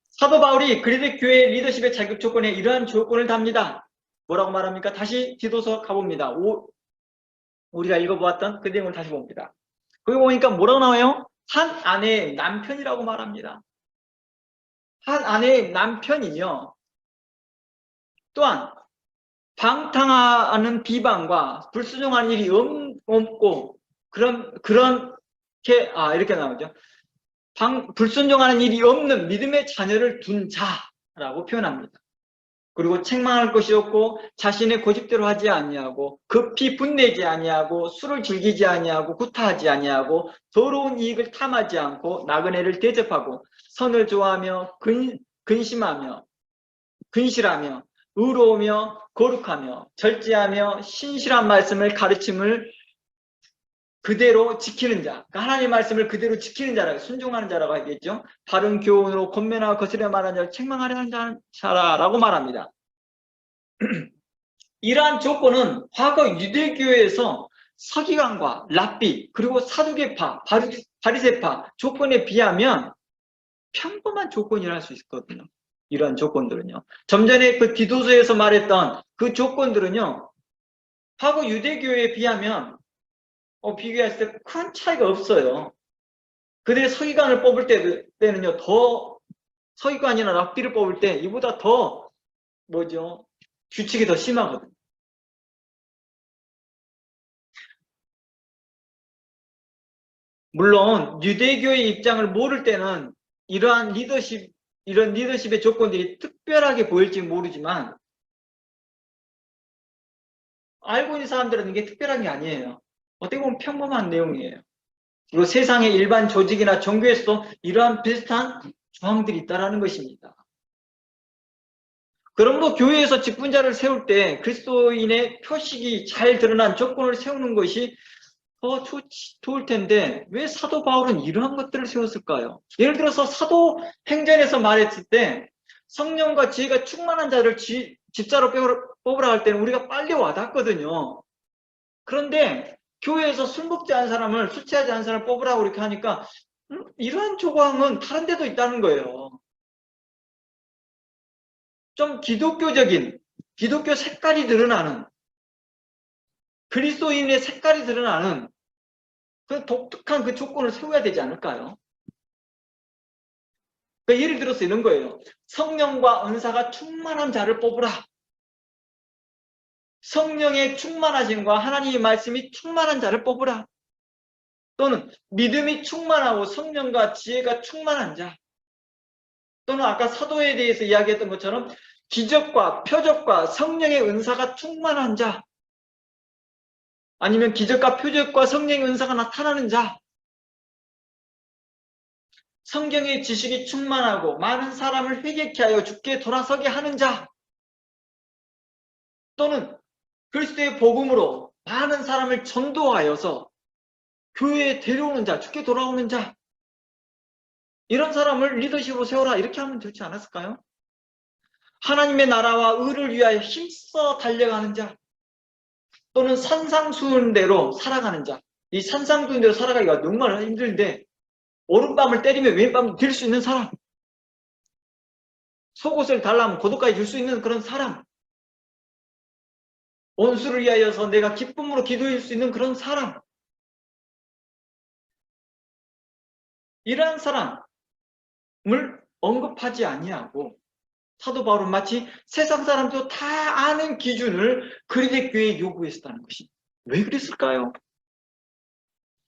사도 바울이 그들의 교회 리더십의 자격 조건에 이러한 조건을 답니다. 뭐라고 말합니까? 다시 디도서 가봅니다. 우리가 읽어보았던 그 내용을 다시 봅니다. 거기 보니까 뭐라고 나와요? 한 아내의 남편이라고 말합니다. 한 아내의 남편이며 또한 방탕하는 비방과 불순종하는 일이 없고 이렇게 나오죠. 불순종하는 일이 없는 믿음의 자녀를 둔 자라고 표현합니다. 그리고 책망할 것이 없고 자신의 고집대로 하지 아니하고 급히 분내지 아니하고 술을 즐기지 아니하고 구타하지 아니하고 더러운 이익을 탐하지 않고 나그네를 대접하고 선을 좋아하며 근실하며 의로우며 거룩하며 절제하며 신실한 말씀을 가르침을 그대로 지키는 자, 그러니까 하나님의 말씀을 그대로 지키는 자라고, 순종하는 자라고 하겠죠. 바른 교훈으로 권면하고 거스려 말하는 자를 책망하려 하는 자라고 말합니다. 이러한 조건은 과거 유대교회에서 서기관과 랍비 그리고 사두개파, 바리새파 조건에 비하면 평범한 조건이라 할 수 있거든요. 이러한 조건들은요. 좀 전에 그 디도서에서 말했던 그 조건들은요. 과거 유대교회에 비하면 비교했을 때 큰 차이가 없어요. 그들의 서기관을 뽑을 때는요, 더 서기관이나 랍비를 뽑을 때 이보다 더 규칙이 더 심하거든요. 물론 유대교의 입장을 모를 때는 이런 리더십의 조건들이 특별하게 보일지 모르지만 알고 있는 사람들은 이게 특별한 게 아니에요. 어떻게 보면 평범한 내용이에요. 그리고 세상의 일반 조직이나 종교에서도 이러한 비슷한 조항들이 있다는 것입니다. 그러므로 교회에서 직분자를 세울 때 그리스도인의 표식이 잘 드러난 조건을 세우는 것이 더 좋을 텐데 왜 사도 바울은 이러한 것들을 세웠을까요? 예를 들어서 사도 행전에서 말했을 때 성령과 지혜가 충만한 자를 집사로 뽑으라 할 때는 우리가 빨리 와닿거든요. 그런데 교회에서 술 먹지 않은 사람을, 술 취하지 않은 사람을 뽑으라고 이렇게 하니까 이러한 조항은 다른 데도 있다는 거예요. 좀 기독교적인, 기독교 색깔이 드러나는, 그리스도인의 색깔이 드러나는 그 독특한 그 조건을 세워야 되지 않을까요? 그러니까 예를 들어서 이런 거예요. 성령과 은사가 충만한 자를 뽑으라. 성령의 충만하심과 하나님의 말씀이 충만한 자를 뽑으라. 또는 믿음이 충만하고 성령과 지혜가 충만한 자. 또는 아까 사도에 대해서 이야기했던 것처럼 기적과 표적과 성령의 은사가 충만한 자. 아니면 기적과 표적과 성령의 은사가 나타나는 자. 성경의 지식이 충만하고 많은 사람을 회개케 하여 주께 돌아서게 하는 자. 또는 그리스도의 복음으로 많은 사람을 전도하여서 교회에 데려오는 자, 주께 돌아오는 자. 이런 사람을 리더십으로 세워라. 이렇게 하면 되지 않았을까요? 하나님의 나라와 의를 위하여 힘써 달려가는 자. 또는 산상수훈대로 살아가는 자. 이 산상수훈대로 살아가기가 정말 힘든데 오른밤을 때리면 왼밤을 들 수 있는 사람. 속옷을 달라면 고독까지 줄 수 있는 그런 사람. 원수를 위하여서 내가 기쁨으로 기도할 수 있는 그런 사람. 이러한 사람을 언급하지 아니하고 사도 바울은 마치 세상 사람도 다 아는 기준을 그리스도의 교회에 요구했었다는 것입니다. 왜 그랬을까요?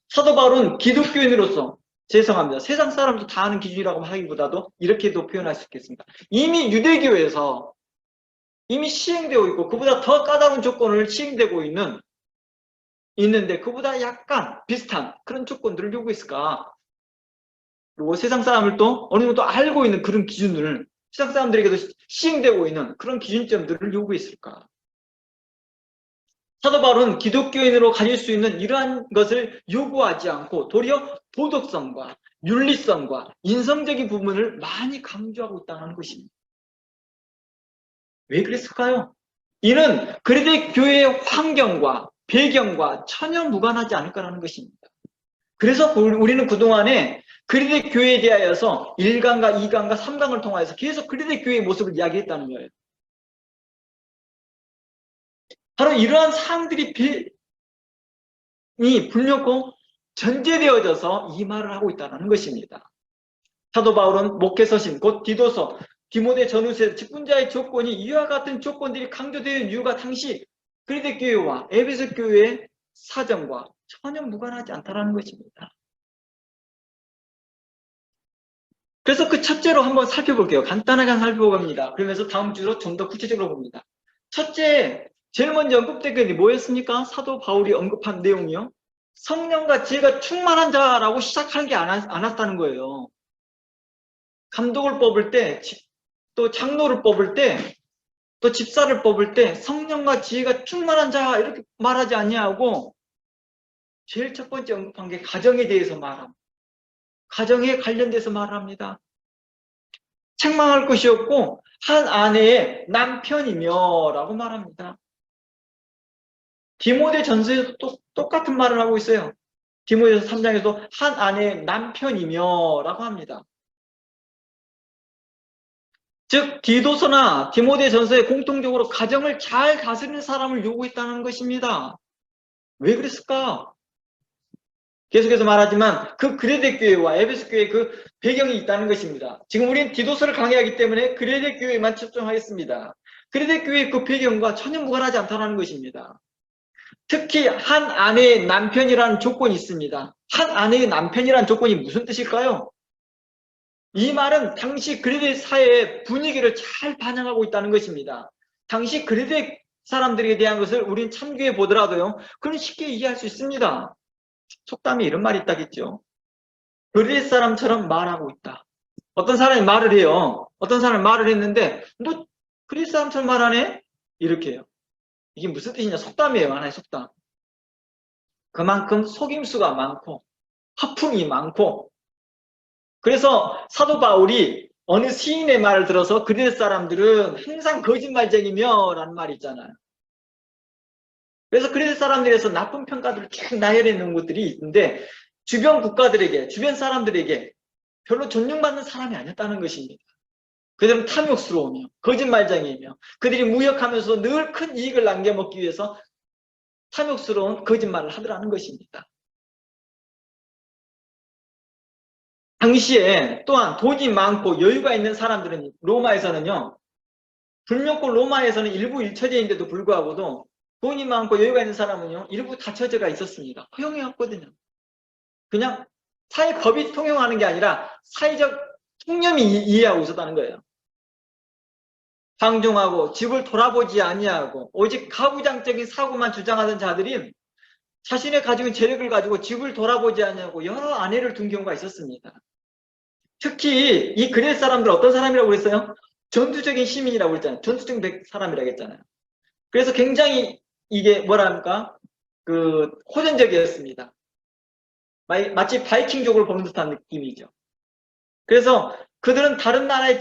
사도 바울은 기독교인으로서 죄송합니다. 세상 사람도 다 아는 기준이라고 하기보다도 이렇게도 표현할 수 있겠습니다. 이미 유대교에서 이미 시행되고 있고 그보다 더 까다로운 조건을 시행되고 있는데 그보다 약간 비슷한 그런 조건들을 요구했을까? 그리고 세상 사람을 또 어느 정도 알고 있는 그런 기준을 세상 사람들에게도 시행되고 있는 그런 기준점들을 요구했을까? 사도 바울은 기독교인으로 가질 수 있는 이러한 것을 요구하지 않고 도리어 도덕성과 윤리성과 인성적인 부분을 많이 강조하고 있다는 것입니다. 왜 그랬을까요? 이는 그리스도의 교회의 환경과 배경과 전혀 무관하지 않을 거라는 것입니다. 그래서 우리는 그동안에 그리스도의 교회에 대하여서 1강과 2강과 3강을 통해서 계속 그리스도의 교회의 모습을 이야기했다는 거예요. 바로 이러한 사항들이 불렸고 전제되어져서 이 말을 하고 있다는 것입니다. 사도 바울은 목회서신 곧 디도서, 디모데 전후서 직분자의 조건이 이와 같은 조건들이 강조되는 이유가 당시 그리스도의 교회와 에베소 교회의 사정과 전혀 무관하지 않다는 것입니다. 그래서 그 첫째로 한번 살펴볼게요. 간단하게 살펴봅니다. 그러면서 다음 주로 좀 더 구체적으로 봅니다. 첫째, 제일 먼저 언급된 게 뭐였습니까? 사도 바울이 언급한 내용이요. 성령과 지혜가 충만한 자라고 시작하는 게 않았다는 거예요. 감독을 뽑을 때, 또 장로를 뽑을 때, 또 집사를 뽑을 때 성령과 지혜가 충만한 자 이렇게 말하지 아니하고 제일 첫 번째 언급한 게 가정에 대해서 말합니다. 가정에 관련돼서 말합니다. 책망할 것이 없고 한 아내의 남편이며 라고 말합니다. 디모데 전서에도 또 똑같은 말을 하고 있어요. 디모데서 3장에도 한 아내의 남편이며 라고 합니다. 즉 디도서나 디모데 전서에 공통적으로 가정을 잘 다스리는 사람을 요구했다는 것입니다. 왜 그랬을까? 계속해서 말하지만 그 그레데 교회와 에베소 교회의 그 배경이 있다는 것입니다. 지금 우리는 디도서를 강의하기 때문에 그레데 교회만 집중하겠습니다. 그레데 교회의 그 배경과 전혀 무관하지 않다는 것입니다. 특히 한 아내의 남편이라는 조건이 있습니다. 한 아내의 남편이라는 조건이 무슨 뜻일까요? 이 말은 당시 그레데 사회의 분위기를 잘 반영하고 있다는 것입니다. 당시 그레데 사람들에 대한 것을 우린 참고해 보더라도요. 그건 쉽게 이해할 수 있습니다. 속담에 이런 말이 있다겠죠. 그리스 사람처럼 말하고 있다. 어떤 사람이 말을 해요. 어떤 사람이 말을 했는데 너 그리스 사람처럼 말하네? 이렇게 해요. 이게 무슨 뜻이냐? 속담이에요. 하나의 속담. 그만큼 속임수가 많고 허풍이 많고 그래서 사도 바울이 어느 시인의 말을 들어서 그리스 사람들은 항상 거짓말쟁이며 라는 말이 있잖아요. 그래서 그리스 사람들에서 나쁜 평가들을 쭉 나열해 놓은 것들이 있는데 주변 국가들에게, 주변 사람들에게 별로 존중받는 사람이 아니었다는 것입니다. 그들은 탐욕스러우며 거짓말쟁이며 그들이 무역하면서 늘 큰 이익을 남겨먹기 위해서 탐욕스러운 거짓말을 하더라는 것입니다. 당시에 또한 돈이 많고 여유가 있는 사람들은 로마에서는요, 불명코 로마에서는 일부 일처제인데도 불구하고도 돈이 많고 여유가 있는 사람은요, 일부 다처제가 있었습니다. 허용해왔거든요. 그냥 사회법이 통용하는 게 아니라 사회적 통념이 이해하고 있었다는 거예요. 방종하고 집을 돌아보지 아니하고 오직 가부장적인 사고만 주장하던 자들이 자신의 가지고 있는 재력을 가지고 집을 돌아보지 아니하고 여러 아내를 둔 경우가 있었습니다. 특히 이 그리스 사람들 어떤 사람이라고 그랬어요? 전투적인 시민이라고 그랬잖아요. 전투적인 사람이라고 했잖아요. 그래서 굉장히 이게 뭐랄까 호전적이었습니다. 마치 바이킹족을 보는 듯한 느낌이죠. 그래서 그들은 다른 나라의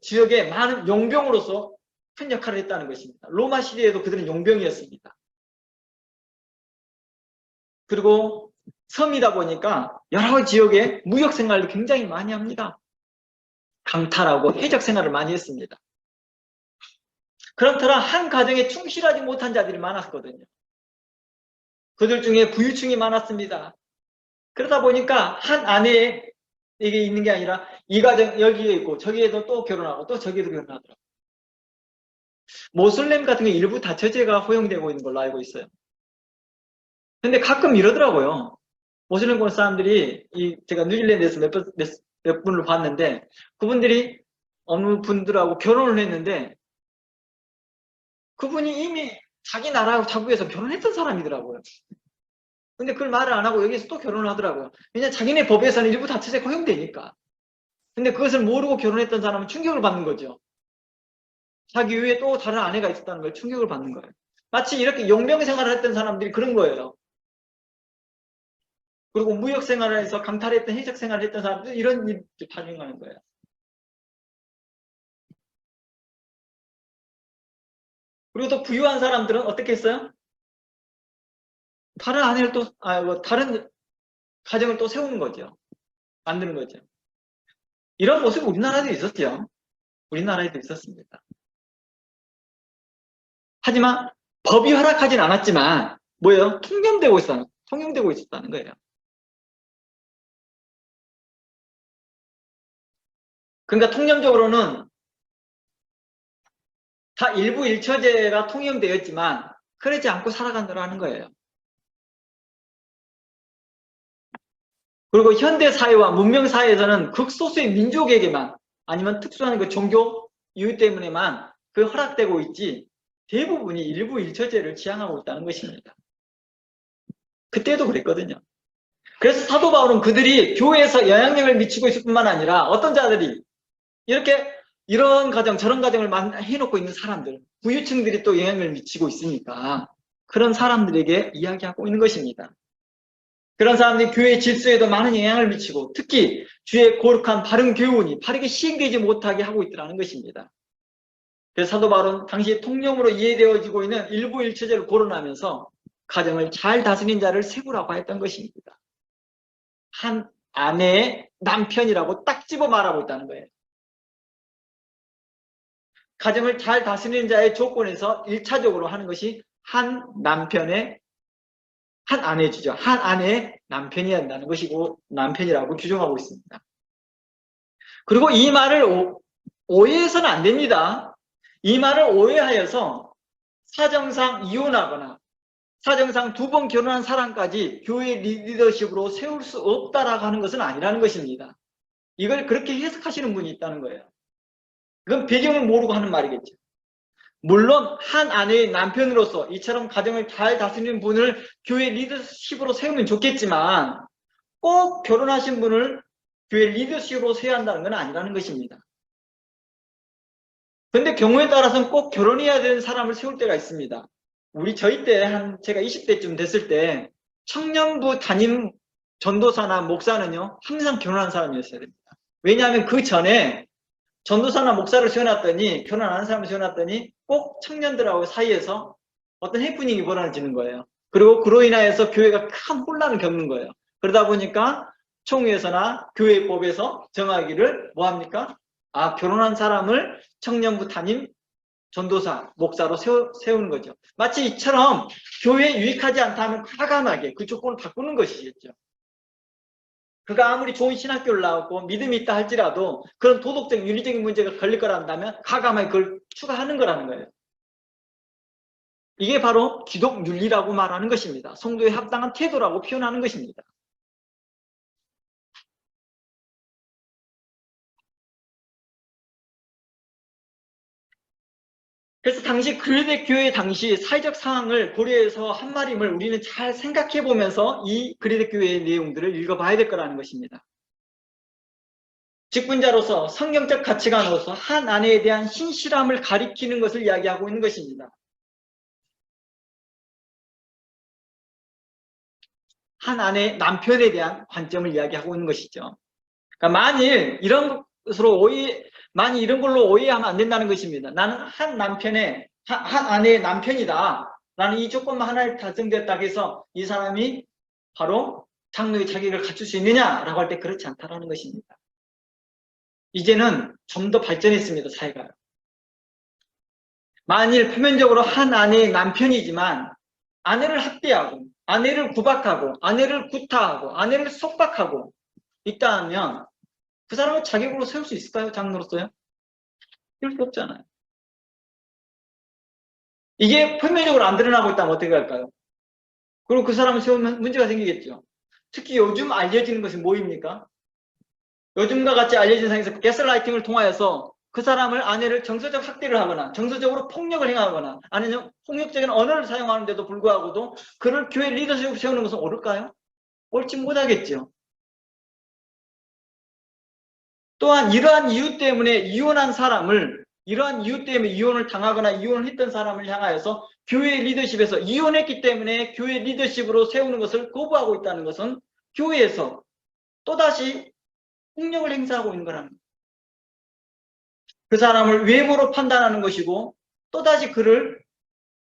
지역에 많은 용병으로서 큰 역할을 했다는 것입니다. 로마 시대에도 그들은 용병이었습니다. 그리고 섬이다 보니까 여러 지역에 무역 생활을 굉장히 많이 합니다. 강탈하고 해적 생활을 많이 했습니다. 그렇더라 한 가정에 충실하지 못한 자들이 많았거든요. 그들 중에 부유층이 많았습니다. 그러다 보니까 한 아내에게 있는 게 아니라 이 가정 여기에 있고 저기에도 또 결혼하고 또 저기에도 결혼하더라고요. 모슬렘 같은 게 일부 다처제가 허용되고 있는 걸로 알고 있어요. 근데 가끔 이러더라고요. 모슬렘권 사람들이 제가 뉴질랜드에서 몇 분을 봤는데 그분들이 어느 분들하고 결혼을 했는데 그분이 이미 자기 나라하고 자국에서 결혼했던 사람이더라고요. 근데 그걸 말을 안 하고 여기서 또 결혼을 하더라고요. 왜냐면 자기네 법에서는 일부 다처제가 허용되니까. 근데 그것을 모르고 결혼했던 사람은 충격을 받는 거죠. 자기 위에 또 다른 아내가 있었다는 걸 충격을 받는 거예요. 마치 이렇게 용병 생활을 했던 사람들이 그런 거예요. 그리고 무역 생활을 해서 강탈했던 해적 생활을 했던 사람들 이런 일을 타령하는 거예요. 그리고 또 부유한 사람들은 어떻게 했어요? 다른 아내를 다른 가정을 또 세우는 거죠. 만드는 거죠. 이런 모습이 우리나라에도 있었죠. 우리나라에도 있었습니다. 하지만 법이 허락하진 않았지만 뭐예요? 통용되고 있었다는 거예요. 그러니까 통념적으로는 다 일부 일처제가 통용되었지만 그러지 않고 살아간다는 거예요. 그리고 현대사회와 문명사회에서는 극소수의 민족에게만 아니면 특수한 그 종교 이유 때문에만 허락되고 있지 대부분이 일부 일처제를 지향하고 있다는 것입니다. 그때도 그랬거든요. 그래서 사도 바울은 그들이 교회에서 영향력을 미치고 있을 뿐만 아니라 어떤 자들이 이런 가정 저런 가정을 해놓고 있는 사람들 부유층들이 또 영향을 미치고 있으니까 그런 사람들에게 이야기하고 있는 것입니다. 그런 사람들이 교회 질서에도 많은 영향을 미치고 특히 주의 거룩한 바른 교훈이 바르게 시행되지 못하게 하고 있더라는 것입니다. 그래서 사도 바울은 당시 통념으로 이해되어지고 있는 일부 일처제를 거론하면서 가정을 잘 다스린 자를 세우라고 했던 것입니다. 한 아내의 남편이라고 딱 집어 말하고 있다는 거예요. 가정을 잘 다스리는 자의 조건에서 1차적으로 하는 것이 한 아내주죠. 한 아내의 남편이어야 한다는 것이고 남편이라고 규정하고 있습니다. 그리고 이 말을 오해해서는 안 됩니다. 이 말을 오해하여서 사정상 이혼하거나 사정상 2번 결혼한 사람까지 교회 리더십으로 세울 수 없다라고 하는 것은 아니라는 것입니다. 이걸 그렇게 해석하시는 분이 있다는 거예요. 그건 배경을 모르고 하는 말이겠죠. 물론 한 아내의 남편으로서 이처럼 가정을 잘 다스리는 분을 교회 리더십으로 세우면 좋겠지만 꼭 결혼하신 분을 교회 리더십으로 세워야 한다는 건 아니라는 것입니다. 그런데 경우에 따라서는 꼭 결혼해야 되는 사람을 세울 때가 있습니다. 저희 때 제가 20대쯤 됐을 때 청년부 담임 전도사나 목사는요 항상 결혼한 사람이었어야 됩니다. 왜냐하면 그 전에 전도사나 목사를 세워놨더니, 결혼 안 한 사람을 세워놨더니 꼭 청년들하고 사이에서 어떤 해프닝이 벌어지는 거예요. 그리고 그로 인하여서 교회가 큰 혼란을 겪는 거예요. 그러다 보니까 총회에서나 교회법에서 정하기를 뭐합니까? 결혼한 사람을 청년부 담임 전도사, 목사로 세우는 거죠. 마치 이처럼 교회에 유익하지 않다면 과감하게 그 조건을 바꾸는 것이겠죠. 그가 아무리 좋은 신학교를 나왔고 믿음이 있다 할지라도 그런 도덕적, 윤리적인 문제가 걸릴 거란다면 과감하게 그걸 추가하는 거라는 거예요. 이게 바로 기독 윤리라고 말하는 것입니다. 성도에 합당한 태도라고 표현하는 것입니다. 그래서 당시 그리스도 교회 당시 사회적 상황을 고려해서 한 말임을 우리는 잘 생각해 보면서 이 그리스도 교회의 내용들을 읽어봐야 될 거라는 것입니다. 직분자로서 성경적 가치관으로서 한 아내에 대한 신실함을 가리키는 것을 이야기하고 있는 것입니다. 한 아내의 남편에 대한 관점을 이야기하고 있는 것이죠. 그러니까 만일 이런 걸로 오해하면 안 된다는 것입니다. 나는 한 아내의 남편이다. 나는 이 조건만 하나에 달성됐다고 해서 이 사람이 바로 장로의 자격을 갖출 수 있느냐라고 할 때 그렇지 않다라는 것입니다. 이제는 좀 더 발전했습니다, 사회가. 만일 표면적으로 한 아내의 남편이지만 아내를 학대하고 아내를 구박하고 아내를 구타하고 아내를 속박하고 있다면 그 사람을 자격으로 세울 수 있을까요? 장로로서요? 이럴 수 없잖아요. 이게 표면적으로 안 드러나고 있다면 어떻게 할까요? 그리고 그 사람을 세우면 문제가 생기겠죠. 특히 요즘 알려지는 것이 뭐입니까? 요즘과 같이 알려진 상에서 가스라이팅을 통하여서 그 사람을 아내를 정서적 학대를 하거나 정서적으로 폭력을 행하거나 아니면 폭력적인 언어를 사용하는데도 불구하고도 그를 교회 리더십으로 세우는 것은 옳을까요? 옳지 못하겠죠. 또한 이러한 이유 때문에 이혼을 당하거나 이혼을 했던 사람을 향하여서 교회 리더십에서 이혼했기 때문에 교회 리더십으로 세우는 것을 거부하고 있다는 것은 교회에서 또다시 폭력을 행사하고 있는 거라는 거예요. 그 사람을 외모로 판단하는 것이고 또다시 그를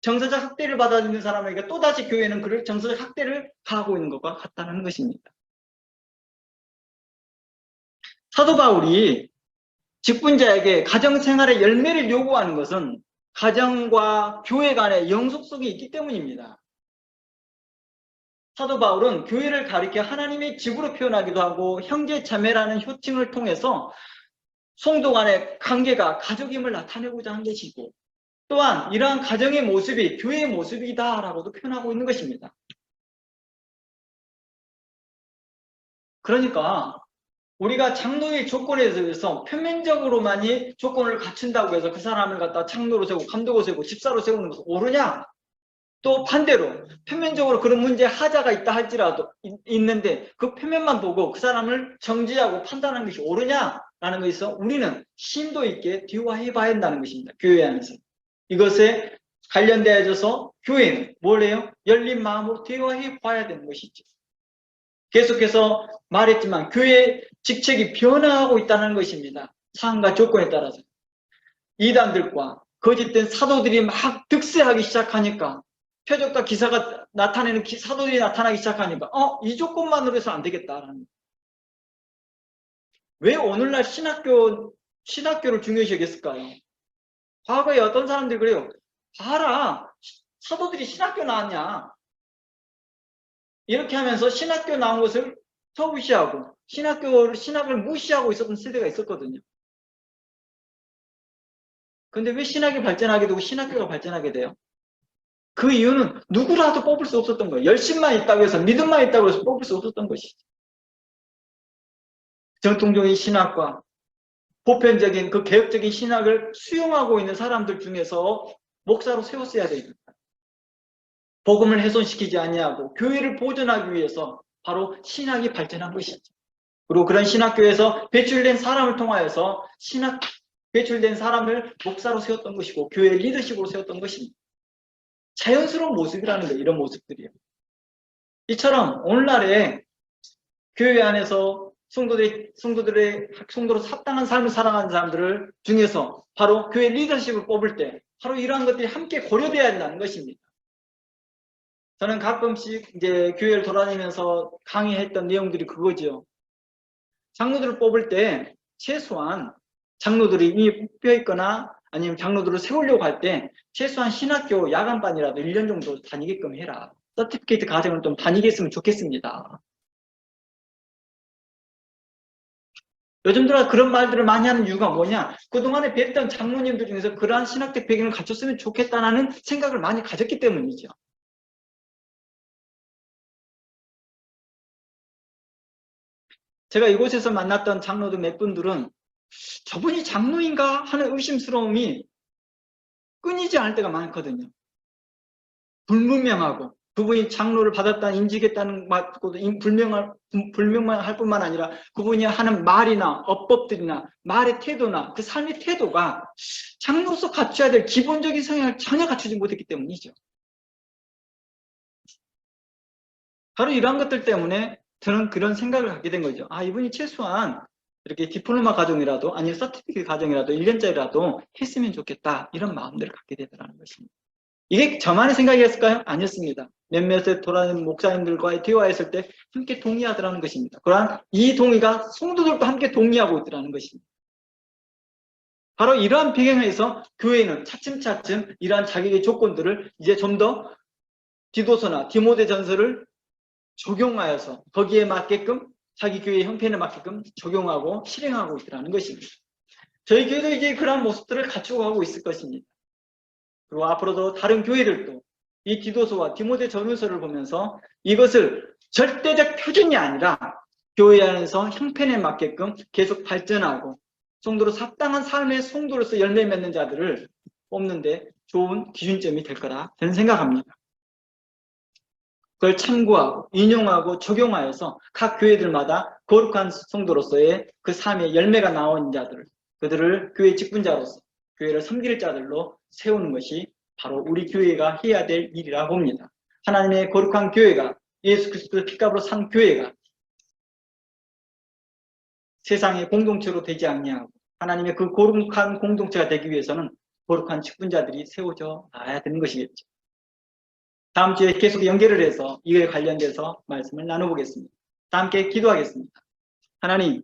정서적 학대를 받아들이는 사람에게 또다시 교회는 그를 정서적 학대를 가하고 있는 것과 같다는 것입니다. 사도 바울이 직분자에게 가정생활의 열매를 요구하는 것은 가정과 교회 간의 영속성이 있기 때문입니다. 사도 바울은 교회를 가리켜 하나님의 집으로 표현하기도 하고 형제자매라는 호칭을 통해서 성도 간의 관계가 가족임을 나타내고자 한 것이고 또한 이러한 가정의 모습이 교회의 모습이다라고도 표현하고 있는 것입니다. 그러니까 우리가 장로의 조건에 대해서 표면적으로만이 조건을 갖춘다고 해서 그 사람을 갖다 장로로 세우고 감독으로 세우고 집사로 세우는 것은 옳으냐? 또 반대로 표면적으로 그런 문제에 하자가 있다 할지라도 있는데 그 표면만 보고 그 사람을 정지하고 판단하는 것이 옳으냐라는 것에서 우리는 심도 있게 대화해 봐야 한다는 것입니다. 교회 안에서. 이것에 관련되어져서 교회는 뭘 해요? 열린 마음으로 대화해 봐야 되는 것이죠. 계속해서 말했지만 교회의 직책이 변화하고 있다는 것입니다. 상황과 조건에 따라서. 이단들과 거짓된 사도들이 막 득세하기 시작하니까 표적과 기사가 나타내는 사도들이 나타나기 시작하니까 이 조건만으로 해서 안 되겠다라는. 왜 오늘날 신학교를 중요시 여겼을까요? 과거에 어떤 사람들이 그래요. 봐라, 사도들이 신학교 나왔냐. 이렇게 하면서 신학교 나온 것을 서무시하고 신학을 무시하고 있었던 세대가 있었거든요. 근데 왜 신학이 발전하게 되고 신학교가 발전하게 돼요? 그 이유는 누구라도 뽑을 수 없었던 거예요. 열심만 있다고 해서 믿음만 있다고 해서 뽑을 수 없었던 것이죠. 정통적인 신학과 보편적인 그 개혁적인 신학을 수용하고 있는 사람들 중에서 목사로 세웠어야 됩니다. 복음을 훼손시키지 아니하고 교회를 보존하기 위해서 바로 신학이 발전한 것이죠. 그리고 그런 신학교에서 배출된 사람을 통하여서 배출된 사람을 목사로 세웠던 것이고 교회 리더십으로 세웠던 것입니다. 자연스러운 모습이라는 거예요. 이런 모습들이요. 이처럼 오늘날에 교회 안에서 성도로 합당한 삶을 살아가는 사람들을 중에서 바로 교회 리더십을 뽑을 때 바로 이러한 것들이 함께 고려되어야 한다는 것입니다. 저는 가끔씩 이제 교회를 돌아다니면서 강의했던 내용들이 그거죠. 장로들을 뽑을 때 최소한 장로들이 이미 뽑혀 있거나 아니면 장로들을 세우려고 할 때 최소한 신학교 야간반이라도 1년 정도 다니게끔 해라. 서티피케이트 과정을 좀 다니겠으면 좋겠습니다. 요즘 들어 그런 말들을 많이 하는 이유가 뭐냐? 그동안에 뵀던 장로님들 중에서 그러한 신학적 배경을 갖췄으면 좋겠다는 생각을 많이 가졌기 때문이죠. 제가 이곳에서 만났던 장로들 몇 분들은 저분이 장로인가 하는 의심스러움이 끊이지 않을 때가 많거든요. 불분명하고 그분이 장로를 받았다는 인지겠다는 것도 불명만 할 뿐만 아니라 그분이 하는 말이나 어법들이나 말의 태도나 그 삶의 태도가 장로로서 갖춰야 될 기본적인 성향을 전혀 갖추지 못했기 때문이죠. 바로 이러한 것들 때문에 저는 그런 생각을 갖게 된 거죠. 아, 이분이 최소한 이렇게 디플로마 과정이라도 아니면 서티피케이트 과정이라도 1년짜리라도 했으면 좋겠다 이런 마음들을 갖게 되더라는 것입니다. 이게 저만의 생각이었을까요? 아니었습니다. 몇몇의 돌아다니는 목사님들과의 대화했을 때 함께 동의하더라는 것입니다. 그러한 이 동의가 성도들도 함께 동의하고 있더라는 것입니다. 바로 이러한 배경에서 교회는 차츰차츰 이러한 자기의 조건들을 이제 좀 더 디도서나 디모데전서를 적용하여서 거기에 맞게끔 자기 교회의 형편에 맞게끔 적용하고 실행하고 있더라는 것입니다. 저희 교회도 이제 그러한 모습들을 갖추고 가고 있을 것입니다. 그리고 앞으로도 다른 교회들도 이 디도서와 디모데 전후서를 보면서 이것을 절대적 표준이 아니라 교회 안에서 형편에 맞게끔 계속 발전하고 성도로 합당한 삶의 성도로서 열매 맺는 자들을 뽑는데 좋은 기준점이 될 거라 저는 생각합니다. 그걸 참고하고 인용하고 적용하여서 각 교회들마다 거룩한 성도로서의 그 삶의 열매가 나온 자들, 그들을 교회 직분자로서 교회를 섬길 자들로 세우는 것이 바로 우리 교회가 해야 될 일이라 봅니다. 하나님의 거룩한 교회가 예수 그리스도의 피값으로 산 교회가 세상의 공동체로 되지 않냐고 하나님의 그 거룩한 공동체가 되기 위해서는 거룩한 직분자들이 세워져 나야 되는 것이겠죠. 다음 주에 계속 연결을 해서 이에 관련돼서 말씀을 나눠보겠습니다. 다 함께 기도하겠습니다. 하나님,